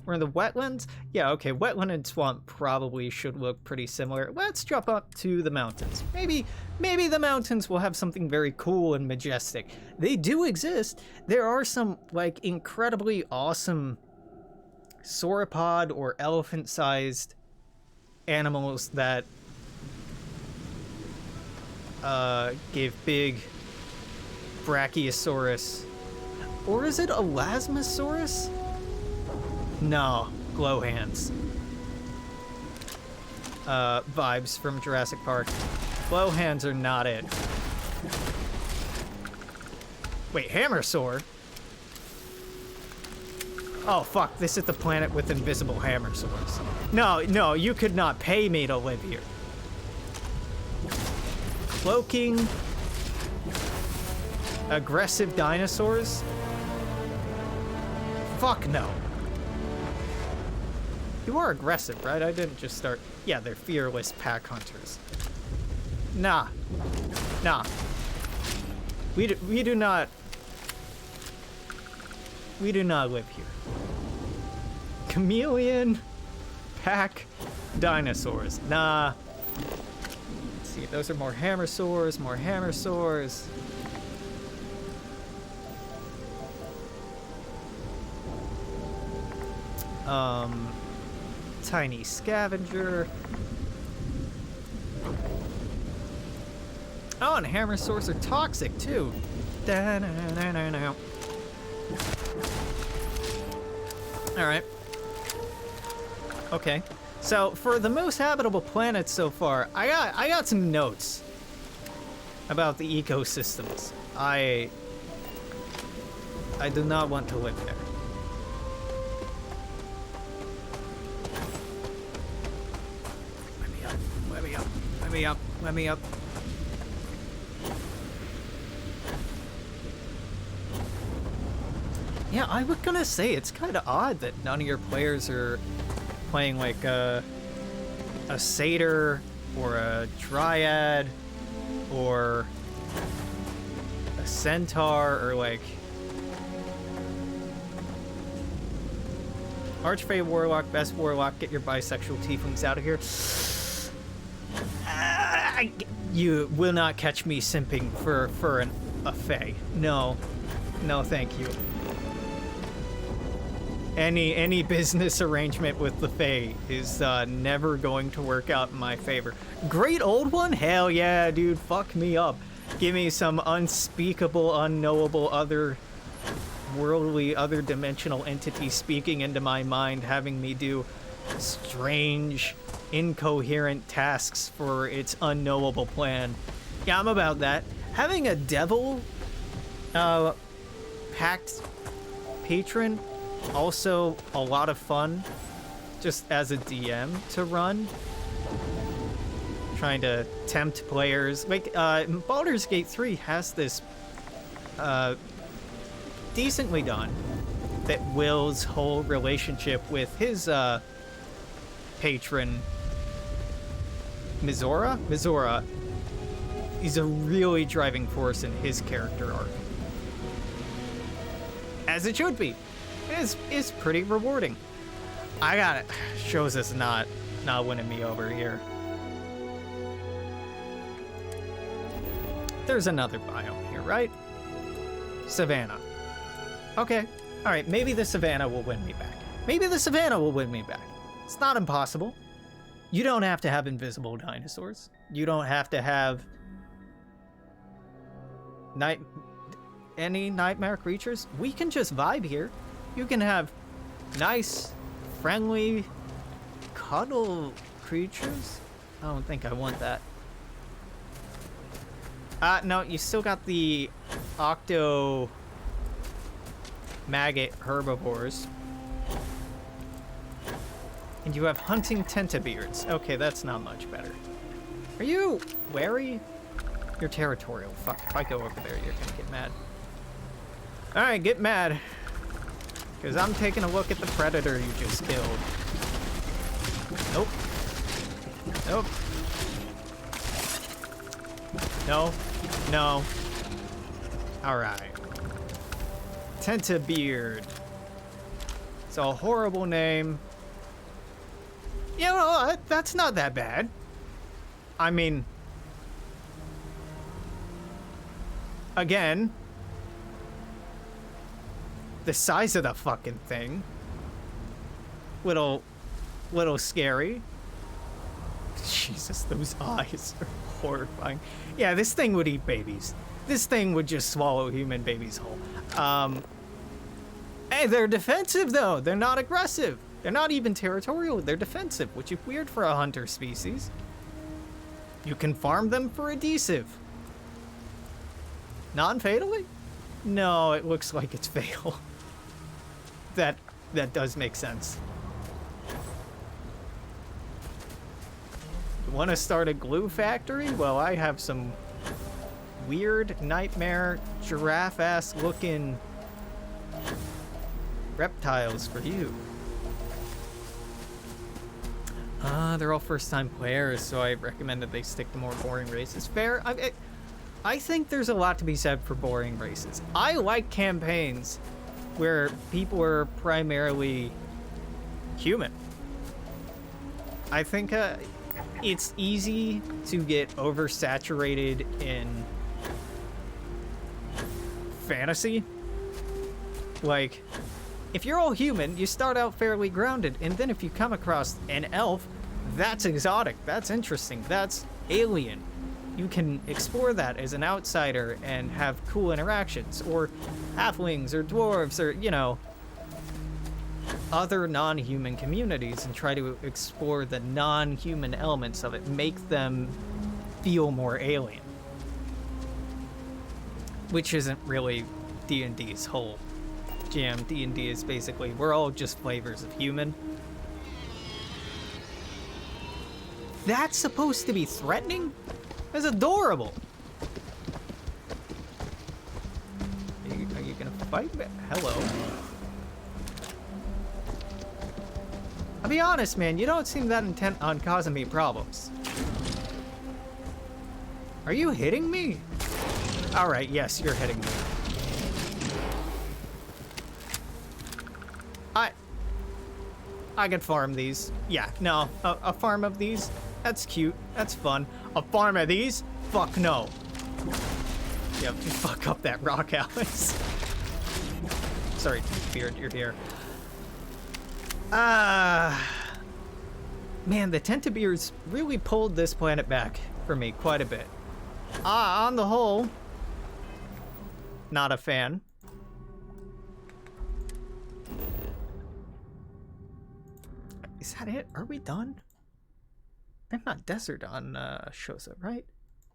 S1: We're in the wetlands? Yeah, okay, wetland and swamp probably should look pretty similar. Let's drop up to the mountains. Maybe the mountains will have something very cool and majestic. They do exist. There are some, like, incredibly awesome sauropod or elephant-sized animals that gave big Brachiosaurus. Or is it Elasmosaurus? No, glow hands. Vibes from Jurassic Park. Glow hands are not it. Wait, Hammersaur? Oh fuck, this is the planet with invisible Hammersaurs. No, you could not pay me to live here. Cloaking. Aggressive dinosaurs? Fuck no. You are aggressive, right? I didn't just start... Yeah, they're fearless pack hunters. Nah. We do not live here. Chameleon pack dinosaurs. Nah. Let's see, those are more Hammersaurs. Tiny scavenger. Oh, and Hammersaurs are toxic too. Alright. Okay. So for the most habitable planets so far, I got some notes about the ecosystems. I do not want to live there. Let me up. Yeah, I was gonna say, it's kind of odd that none of your players are playing like a satyr or a dryad or a centaur or like Archfey Warlock, best Warlock, get your bisexual tieflings out of here. You will not catch me simping for a fae. No. No, thank you. Any business arrangement with the fae is never going to work out in my favor. Great old one? Hell yeah, dude. Fuck me up. Give me some unspeakable, unknowable, other worldly, other dimensional entity speaking into my mind, having me do strange, incoherent tasks for its unknowable plan. Yeah, I'm about that. Having a devil pact patron, also a lot of fun just as a DM to run. Trying to tempt players. Like, Baldur's Gate 3 has this decently done that Will's whole relationship with his patron Mizora is a really driving force in his character arc. As it should be. It's pretty rewarding. I got it. Shoza's not winning me over here. There's another biome here, right? Savannah. Okay. All right, maybe the savannah will win me back. Maybe the savannah will win me back. It's not impossible. You don't have to have invisible dinosaurs. You don't have to have any nightmare creatures. We can just vibe here. You can have nice, friendly, cuddle creatures. I don't think I want that. No, you still got the octo maggot herbivores. And you have hunting tentabeards. Okay, that's not much better. Are you wary? You're territorial. Fuck, if I go over there, you're gonna get mad. Alright, get mad. Because I'm taking a look at the predator you just killed. Nope. Nope. No. No. Alright. Tentabeard. It's a horrible name. You know, that's not that bad. I mean, again, the size of the fucking thing. Little scary. Jesus, those eyes are horrifying. Yeah, this thing would eat babies. This thing would just swallow human babies whole. Hey, they're defensive though. They're not aggressive. They're not even territorial. They're defensive, which is weird for a hunter species. You can farm them for adhesive. Non-fatally? No, it looks like it's fatal. That does make sense. You want to start a glue factory? Well, I have some weird nightmare giraffe-ass looking reptiles for you. They're all first-time players, so I recommend that they stick to more boring races. Fair. I think there's a lot to be said for boring races. I like campaigns where people are primarily human. I think it's easy to get oversaturated in fantasy. Like, if you're all human, you start out fairly grounded, and then if you come across an elf, that's exotic, that's interesting, that's alien. You can explore that as an outsider and have cool interactions, or halflings or dwarves or, you know, other non-human communities, and try to explore the non-human elements of it, make them feel more alien. Which isn't really D&D's whole jam. D&D is basically, we're all just flavors of human. That's supposed to be threatening? That's adorable. Are you gonna fight me? Hello. I'll be honest, man, you don't seem that intent on causing me problems. Are you hitting me? All right, yes, you're hitting me. I could farm these. Yeah, no, a farm of these, that's cute, that's fun. A farm of these? Fuck no. Yep, you fuck up that rock, Alex. Sorry, Beard, you're here. Man, the Tentabeers really pulled this planet back for me quite a bit. On the whole, not a fan. Is that it? Are we done? I'm not desert on Shoza, right?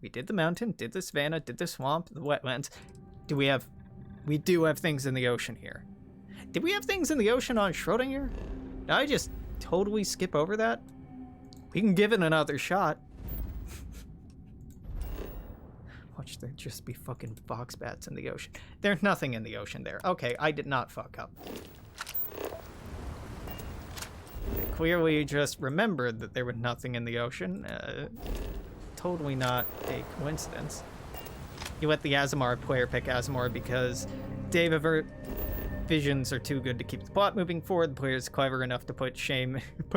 S1: We did the mountain, did the savannah, did the swamp, the wetlands. We do have things in the ocean here. Did we have things in the ocean on Schrodinger? Did I just totally skip over that? We can give it another shot. Watch there just be fucking fox bats in the ocean. There's nothing in the ocean there. Okay, I did not fuck up. I clearly just remembered that there was nothing in the ocean. Totally not a coincidence. You let the Azamar player pick Azamar because Dave Avert visions are too good to keep the plot moving forward. The player is clever enough to put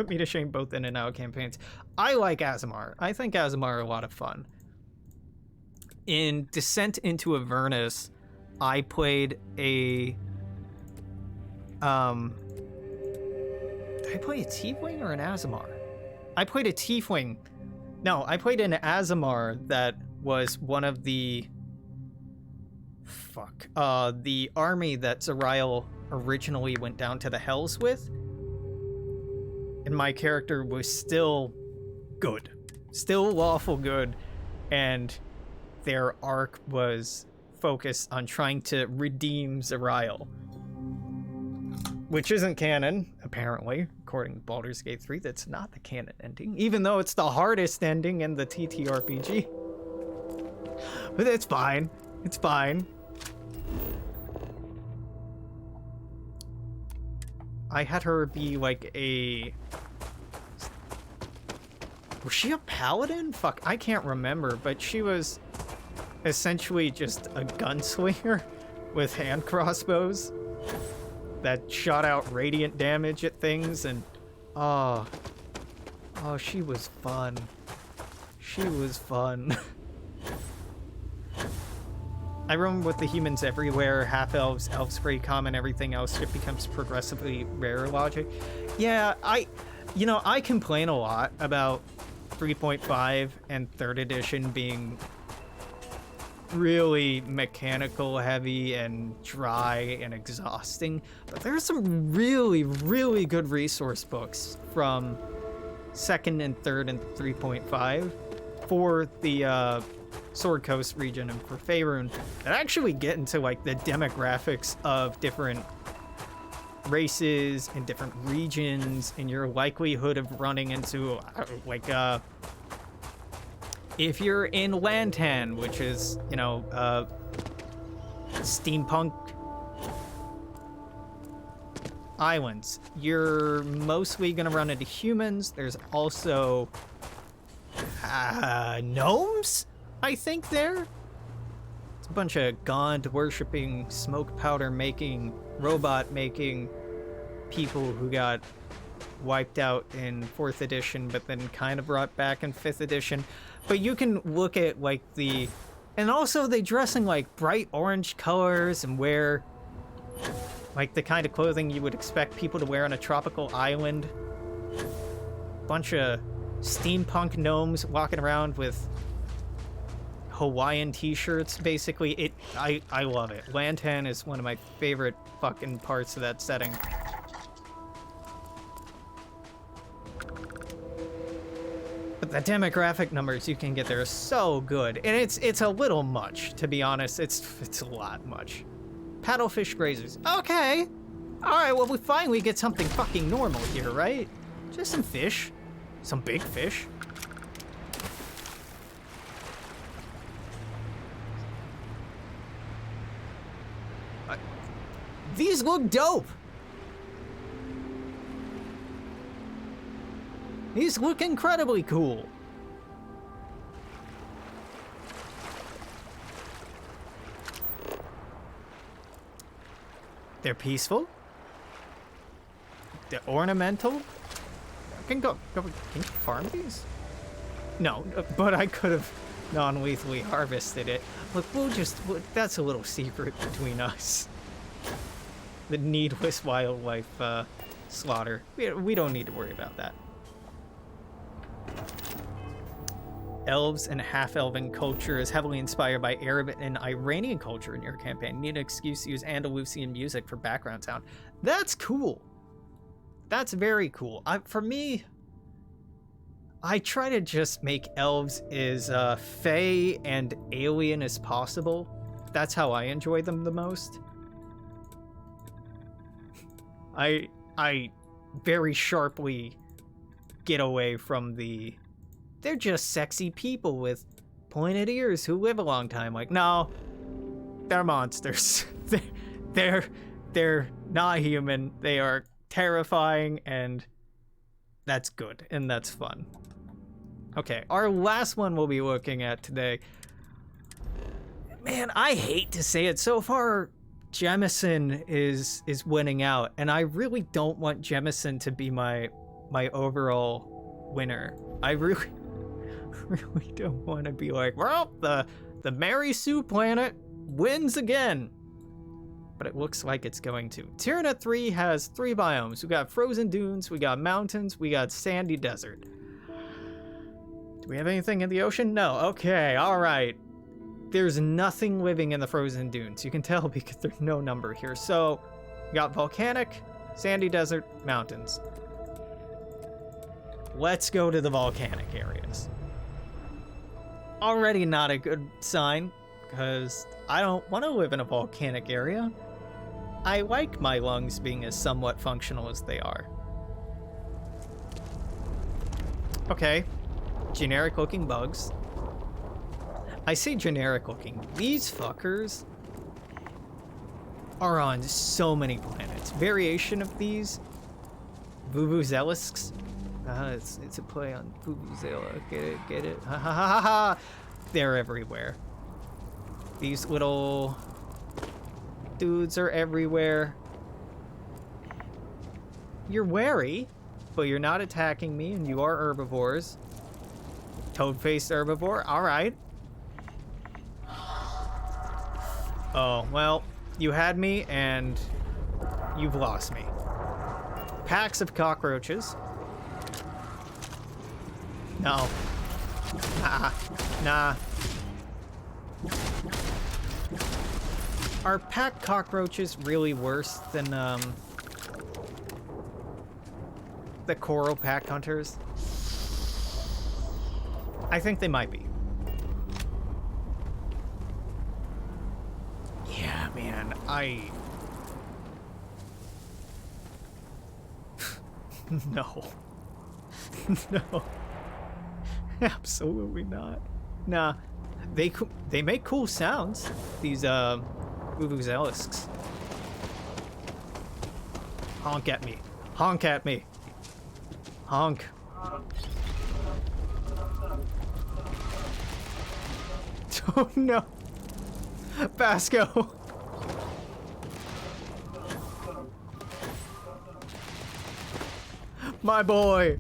S1: me to shame both in and out campaigns. I like Azamar. I think Azamar are a lot of fun. In Descent into Avernus, I played a did I play a Tiefling or an Azamar? I played a Tiefling. No, I played an Azamar that was one of the the army that Zariel originally went down to the Hells with. And my character was still good. Still lawful good. And their arc was focused on trying to redeem Zariel. Which isn't canon, apparently. According to Baldur's Gate 3, that's not the canon ending. Even though it's the hardest ending in the TTRPG. But it's fine. It's fine. I had her be like a... Was she a paladin? Fuck, I can't remember, but she was essentially just a gunslinger with hand crossbows that shot out radiant damage at things, and oh, she was fun. She was fun. I roam with the humans everywhere, half-elves, elves free common, everything else, it becomes progressively rare logic. Yeah, I complain a lot about 3.5 and 3rd edition being really mechanical heavy and dry and exhausting, but there's some really, really good resource books from 2nd and 3rd and 3.5 for the Sword Coast region and for Faerun that actually get into like the demographics of different races in different regions and your likelihood of running into if you're in Lantan, which is, steampunk islands, you're mostly gonna run into humans. There's also gnomes, I think there. It's a bunch of god-worshipping, smoke powder-making, robot-making people who got wiped out in 4th edition, but then kind of brought back in 5th edition. But you can look at, and also they dress in, bright orange colors and wear, the kind of clothing you would expect people to wear on a tropical island. Bunch of steampunk gnomes walking around with Hawaiian t-shirts, basically. I love it. Lantan is one of my favorite fucking parts of that setting. But the demographic numbers you can get there are so good, and it's a little much, to be honest. It's a lot much. Paddlefish grazers. Okay. All right. Well, we finally get something fucking normal here, right? Just some fish, some big fish. These look dope. These look incredibly cool. They're peaceful. They're ornamental. I can go. Can you farm these? No, but I could have non-lethally harvested it. Look, that's a little secret between us. The needless wildlife slaughter. We don't need to worry about that. Elves and half-elven culture is heavily inspired by Arab and Iranian culture in your campaign. Need an excuse to use Andalusian music for background sound. That's cool. That's very cool. For me, I try to just make elves as fey and alien as possible. That's how I enjoy them the most. I very sharply get away from the... They're just sexy people with pointed ears who live a long time. Like, no, they're monsters. they're not human. They are terrifying, and that's good, and that's fun. Okay, our last one we'll be looking at today. Man, I hate to say it. So far, Jemison is winning out, and I really don't want Jemison to be my overall winner. I really don't want to be like, well, the Mary Sue planet wins again. But it looks like it's going to. Tirna 3 has 3 biomes. We got frozen dunes, we got mountains, we got sandy desert. Do we have anything in the ocean? No. Okay, all right. There's nothing living in the frozen dunes. You can tell because there's no number here. So, we got volcanic, sandy desert, mountains. Let's go to the volcanic areas. Already not a good sign, because I don't want to live in a volcanic area. I like my lungs being as somewhat functional as they are. Okay, generic looking bugs. I say generic looking. These fuckers are on so many planets. Variation of these. Vuvuzelisks. It's a play on Vuvuzela. Get it? Ha ha ha ha ha! They're everywhere. These little dudes are everywhere. You're wary, but you're not attacking me, and you are herbivores. Toad-faced herbivore, alright. Oh, well, you had me, and you've lost me. Packs of cockroaches. No. Nah. Are pack cockroaches really worse than, the coral pack hunters? I think they might be. Yeah, man, No. No. Absolutely not. Nah. They make cool sounds, these, Vuvuzelisks. Honk at me. Honk at me. Honk. Oh no. Basco. My boy.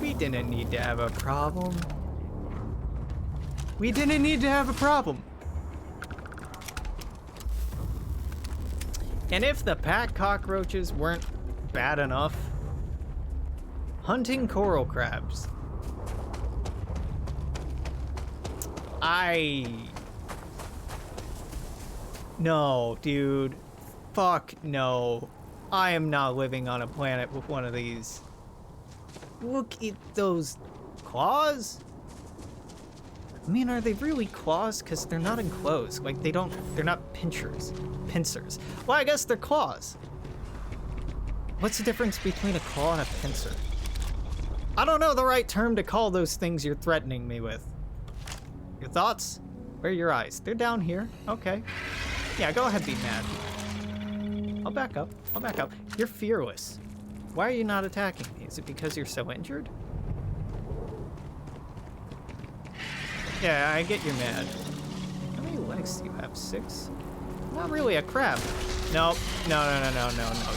S1: We didn't need to have a problem. We didn't need to have a problem. And if the pack cockroaches weren't bad enough, hunting coral crabs. No, dude. Fuck no. I am not living on a planet with one of these. Look at those claws. I mean, are they really claws? Because they're not enclosed. Like, they're not pincers. Well, I guess they're claws. What's the difference between a claw and a pincer? I don't know the right term to call those things you're threatening me with. Your thoughts? Where are your eyes? They're down here. Okay. Yeah, go ahead, be mad. I'll back up. I'll back up. You're fearless. Why are you not attacking me? Is it because you're so injured? Yeah, I get you're mad. How many legs do you have? 6? Not really a crab. Nope. No.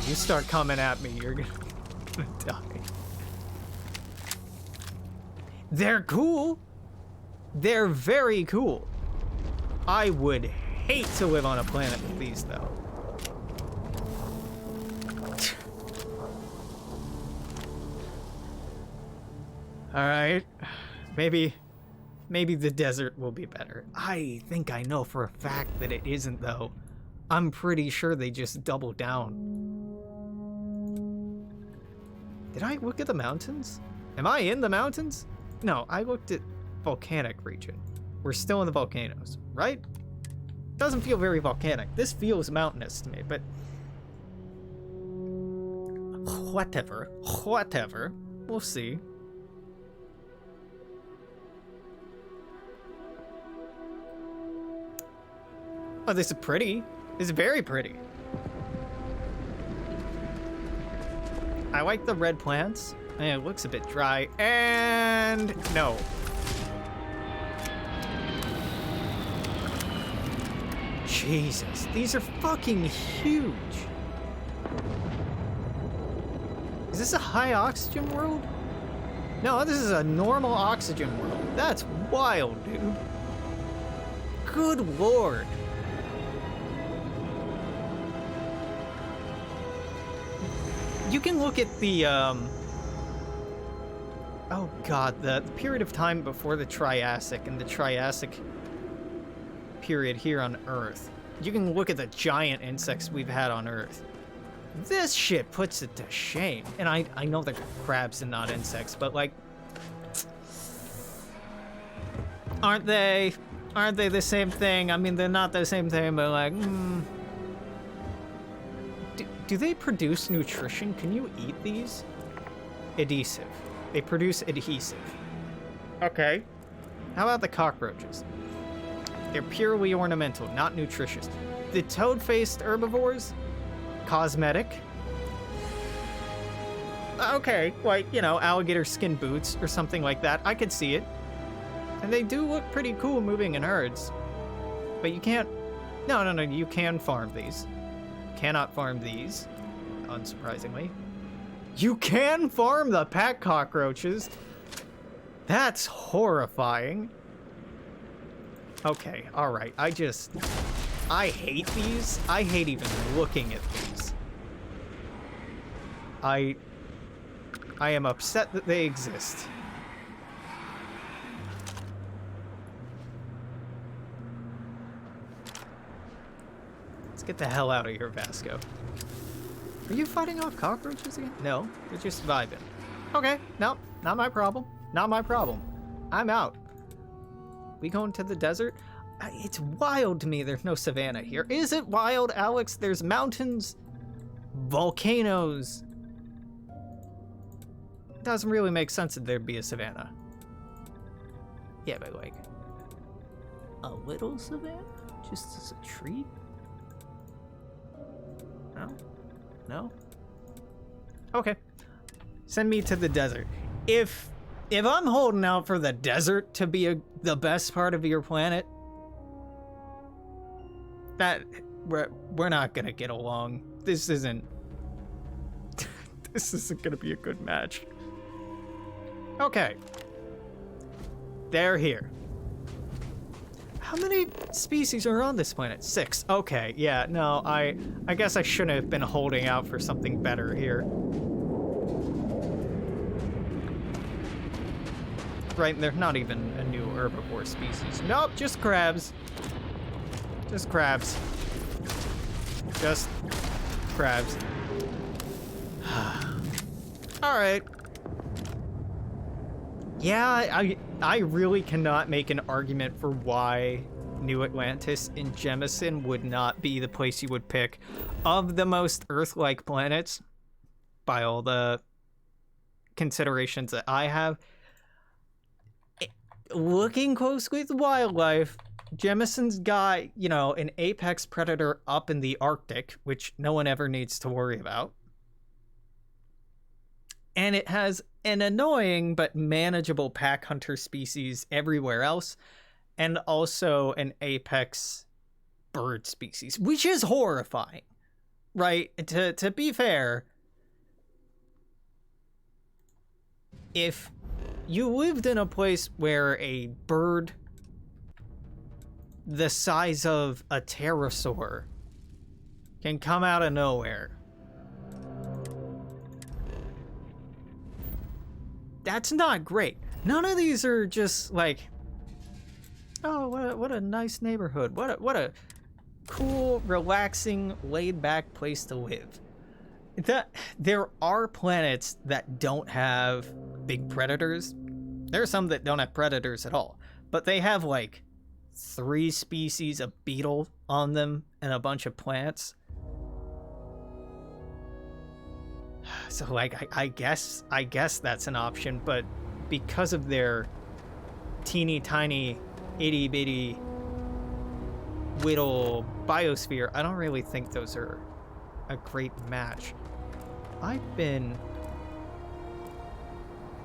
S1: You start coming at me, you're gonna die. They're cool. They're very cool. I would hate to live on a planet with these, though. Alright. Maybe the desert will be better. I think I know for a fact that it isn't, though. I'm pretty sure they just doubled down. Did I look at the mountains? Am I in the mountains? No, I looked at volcanic region. We're still in the volcanoes, right? Doesn't feel very volcanic. This feels mountainous to me, but... Whatever. We'll see. Oh, this is pretty. This is very pretty. I like the red plants. It looks a bit dry. And no. Jesus, these are fucking huge. Is this a high oxygen world? No, this is a normal oxygen world. That's wild, dude. Good lord. You can look at the, oh god, the period of time before the Triassic and the Triassic period here on Earth. You can look at the giant insects we've had on Earth. This shit puts it to shame. And I know they're crabs and not insects, but like... Aren't they the same thing? I mean, they're not the same thing, but like, Do they produce nutrition? Can you eat these? Adhesive. They produce adhesive. Okay. How about the cockroaches? They're purely ornamental, not nutritious. The toad-faced herbivores? Cosmetic. Okay, like, you know, alligator skin boots or something like that. I could see it. And they do look pretty cool moving in herds. But you can't... No, you can farm these. Cannot farm these, unsurprisingly. You can farm the pack cockroaches. That's horrifying. Okay, alright. I hate these. I hate even looking at these. I am upset that they exist. Get the hell out of here, Vasco. Are you fighting off cockroaches again? No, they're just vibing. Okay, no, not my problem. Not my problem. I'm out. We going to the desert? It's wild to me there's no savanna here. Is it wild, Alex? There's mountains, volcanoes. It doesn't really make sense that there'd be a savanna. Yeah, but like, a little savanna? Just as a treat? No? Okay. Send me to the desert. If I'm holding out for the desert to be the best part of your planet, that we're not gonna get along. This isn't gonna be a good match. Okay. They're here. How many species are on this planet? 6. Okay, yeah, no, I guess I shouldn't have been holding out for something better here. Right, they're not even a new herbivore species. Nope, just crabs. Just crabs. Just crabs. Alright. Yeah, I really cannot make an argument for why New Atlantis in Jemison would not be the place you would pick of the most Earth-like planets by all the considerations that I have. Looking closely at the wildlife, Jemison's got, you know, an apex predator up in the Arctic, which no one ever needs to worry about. And it has an annoying but manageable pack hunter species everywhere else, and also an apex bird species, which is horrifying, right? To be fair, if you lived in a place where a bird the size of a pterosaur can come out of nowhere, that's not great. None of these are just like, oh, what a nice neighborhood. What a cool, relaxing, laid-back place to live. There are planets that don't have big predators. There are some that don't have predators at all, but they have like 3 species of beetle on them and a bunch of plants. So like I guess that's an option, but because of their teeny tiny itty bitty little biosphere, I don't really think those are a great match. I've been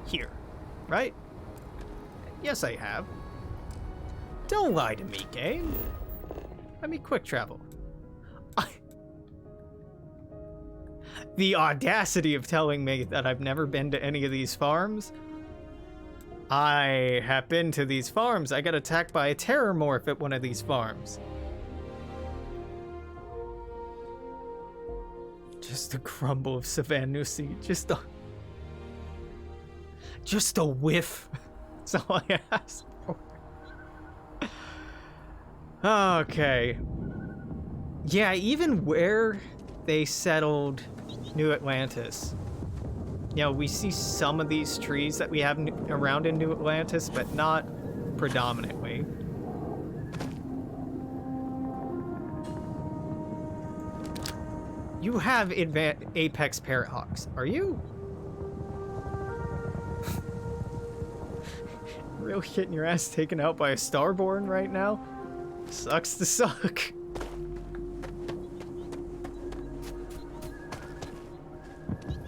S1: here, right? Yes, I have. Don't lie to me, game. Let me quick travel. The audacity of telling me that I've never been to any of these farms. I have been to these farms. I got attacked by a terrormorph at one of these farms. Just a crumble of Savannusi. Just a whiff. That's all I asked for. Okay. Yeah, even where they settled New Atlantis, you know, we see some of these trees that we have around in New Atlantis, but not predominantly. You have apex parrothawks, are you? Really getting your ass taken out by a starborn right now? Sucks to suck.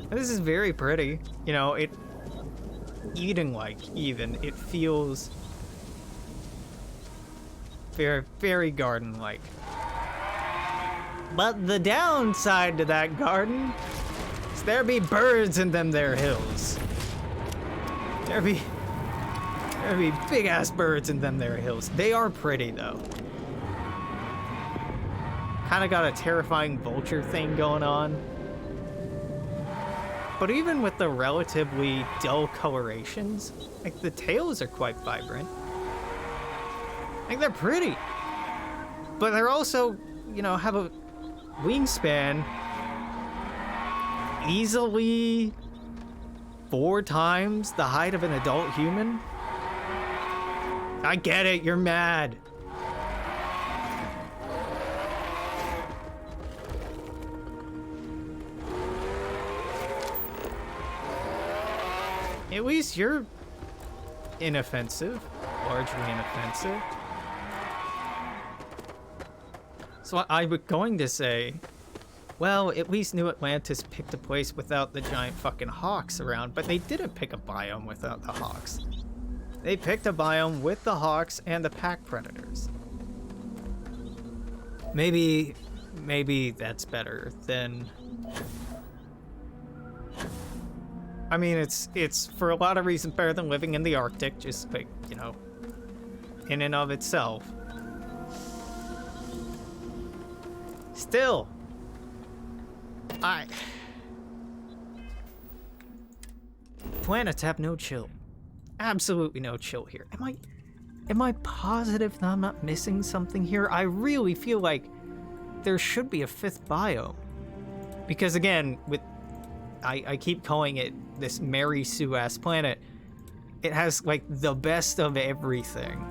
S1: This is very pretty. You know, it it feels very, very garden-like. But the downside to that garden is there be birds in them there hills. There be big-ass birds in them there hills. They are pretty, though. Kinda got a terrifying vulture thing going on. But even with the relatively dull colorations, like, the tails are quite vibrant. Like, they're pretty. But they're also, you know, have a wingspan easily 4 times the height of an adult human. I get it, you're mad. At least you're inoffensive, largely inoffensive. So I was going to say, well, at least New Atlantis picked a place without the giant fucking hawks around, but they didn't pick a biome without the hawks. They picked a biome with the hawks and the pack predators. Maybe that's better than... I mean, it's for a lot of reasons better than living in the Arctic, just like, you know, in and of itself. Still, planets have no chill. Absolutely no chill here. Am I positive that I'm not missing something here? I really feel like there should be a 5th biome. Because again, with I keep calling it this Mary Sue-ass planet. It has, like, the best of everything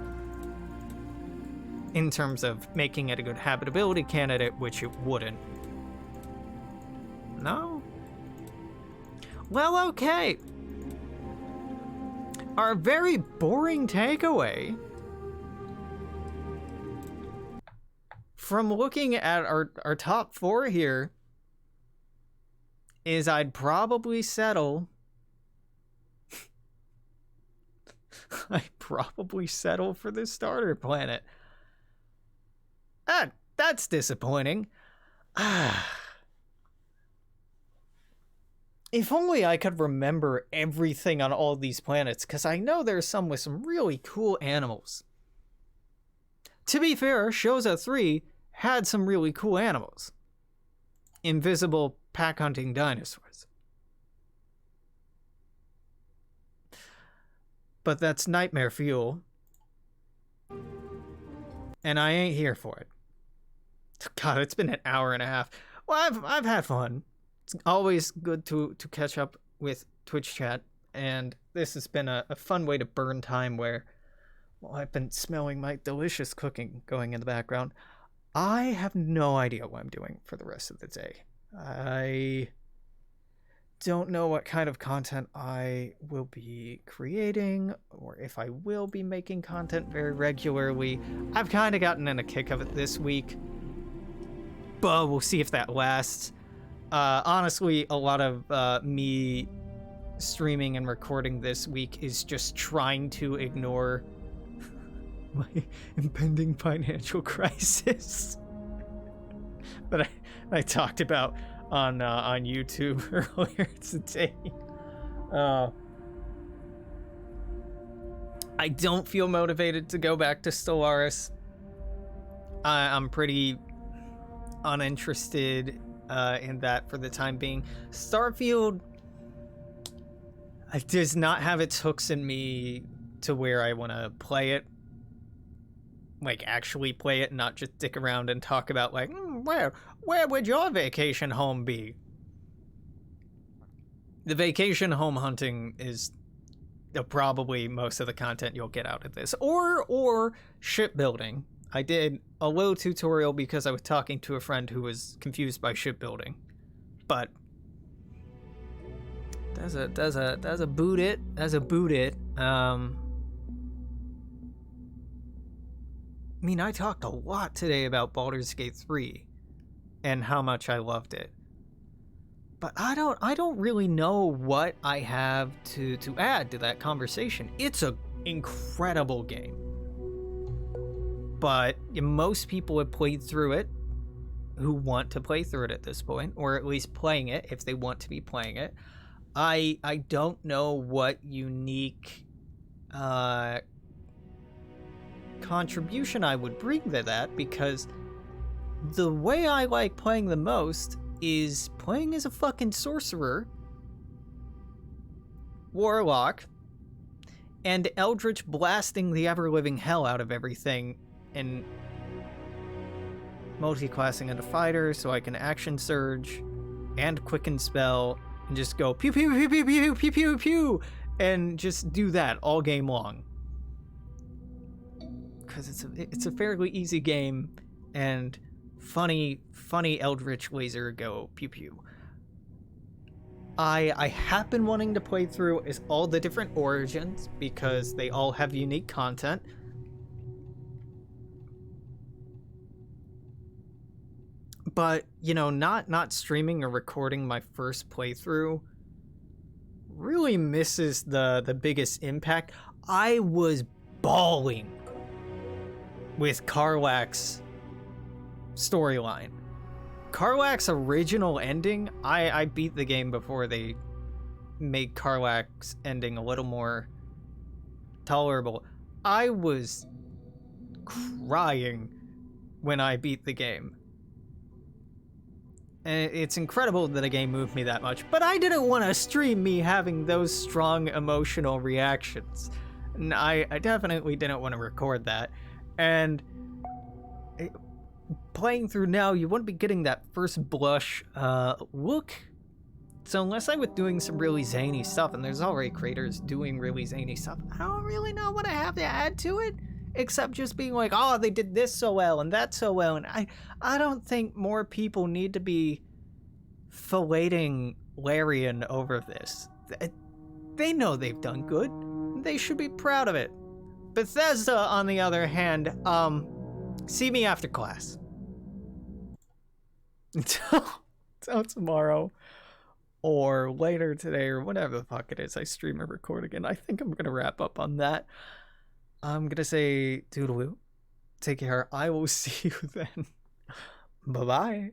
S1: in terms of making it a good habitability candidate, which it wouldn't. No? Well, okay. Our very boring takeaway from looking at our top 4 here, is I'd probably settle... I'd probably settle for the starter planet. That's disappointing. If only I could remember everything on all these planets, because I know there's some with some really cool animals. To be fair, Shoza 3 had some really cool animals. Invisible pack-hunting dinosaurs. But that's nightmare fuel. And I ain't here for it. God, it's been an hour and a half. Well, I've had fun. It's always good to catch up with Twitch chat, and this has been a fun way to burn time where, well, I've been smelling my delicious cooking going in the background. I have no idea what I'm doing for the rest of the day. I don't know what kind of content I will be creating, or if I will be making content very regularly. I've kind of gotten in a kick of it this week, but we'll see if that lasts. Honestly, a lot of me streaming and recording this week is just trying to ignore my impending financial crisis that I talked about on YouTube earlier today. I don't feel motivated to go back to Stellaris. I'm pretty uninterested in that for the time being. Starfield does not have its hooks in me to where I want to play it. Like, actually play it, not just dick around and talk about, like, where would your vacation home be? The vacation home hunting is probably most of the content you'll get out of this. Or shipbuilding. I did a little tutorial because I was talking to a friend who was confused by shipbuilding. But that's a boot it. I mean, I talked a lot today about Baldur's Gate 3 and how much I loved it. But I don't really know what I have to add to that conversation. It's an incredible game. But most people have played through it who want to play through it at this point, or at least playing it if they want to be playing it. I don't know what unique contribution I would bring to that, because the way I like playing the most is playing as a fucking sorcerer, warlock, and eldritch blasting the ever-living hell out of everything, and multi-classing into fighter so I can action surge and quicken spell and just go pew pew pew pew pew pew pew pew and just do that all game long. Because it's a fairly easy game and funny eldritch laser go pew pew. I have been wanting to play through is all the different origins because they all have unique content. But, you know, not streaming or recording my first playthrough really misses the biggest impact. I was bawling with Karlach's storyline. Karlach's original ending, I beat the game before they made Karlach's ending a little more tolerable. I was crying when I beat the game. And it's incredible that a game moved me that much, but I didn't want to stream me having those strong emotional reactions. And I definitely didn't want to record that. And playing through now, you wouldn't be getting that first blush look. So unless I was doing some really zany stuff, and there's already creators doing really zany stuff, I don't really know what I have to add to it. Except just being like, oh, they did this so well and that so well. And I don't think more people need to be filleting Larian over this. They know they've done good. They should be proud of it. Bethesda, on the other hand, see me after class. until tomorrow or later today or whatever the fuck it is I stream or record again. I think I'm going to wrap up on that. I'm going to say toodaloo. Take care. I will see you then. Bye-bye.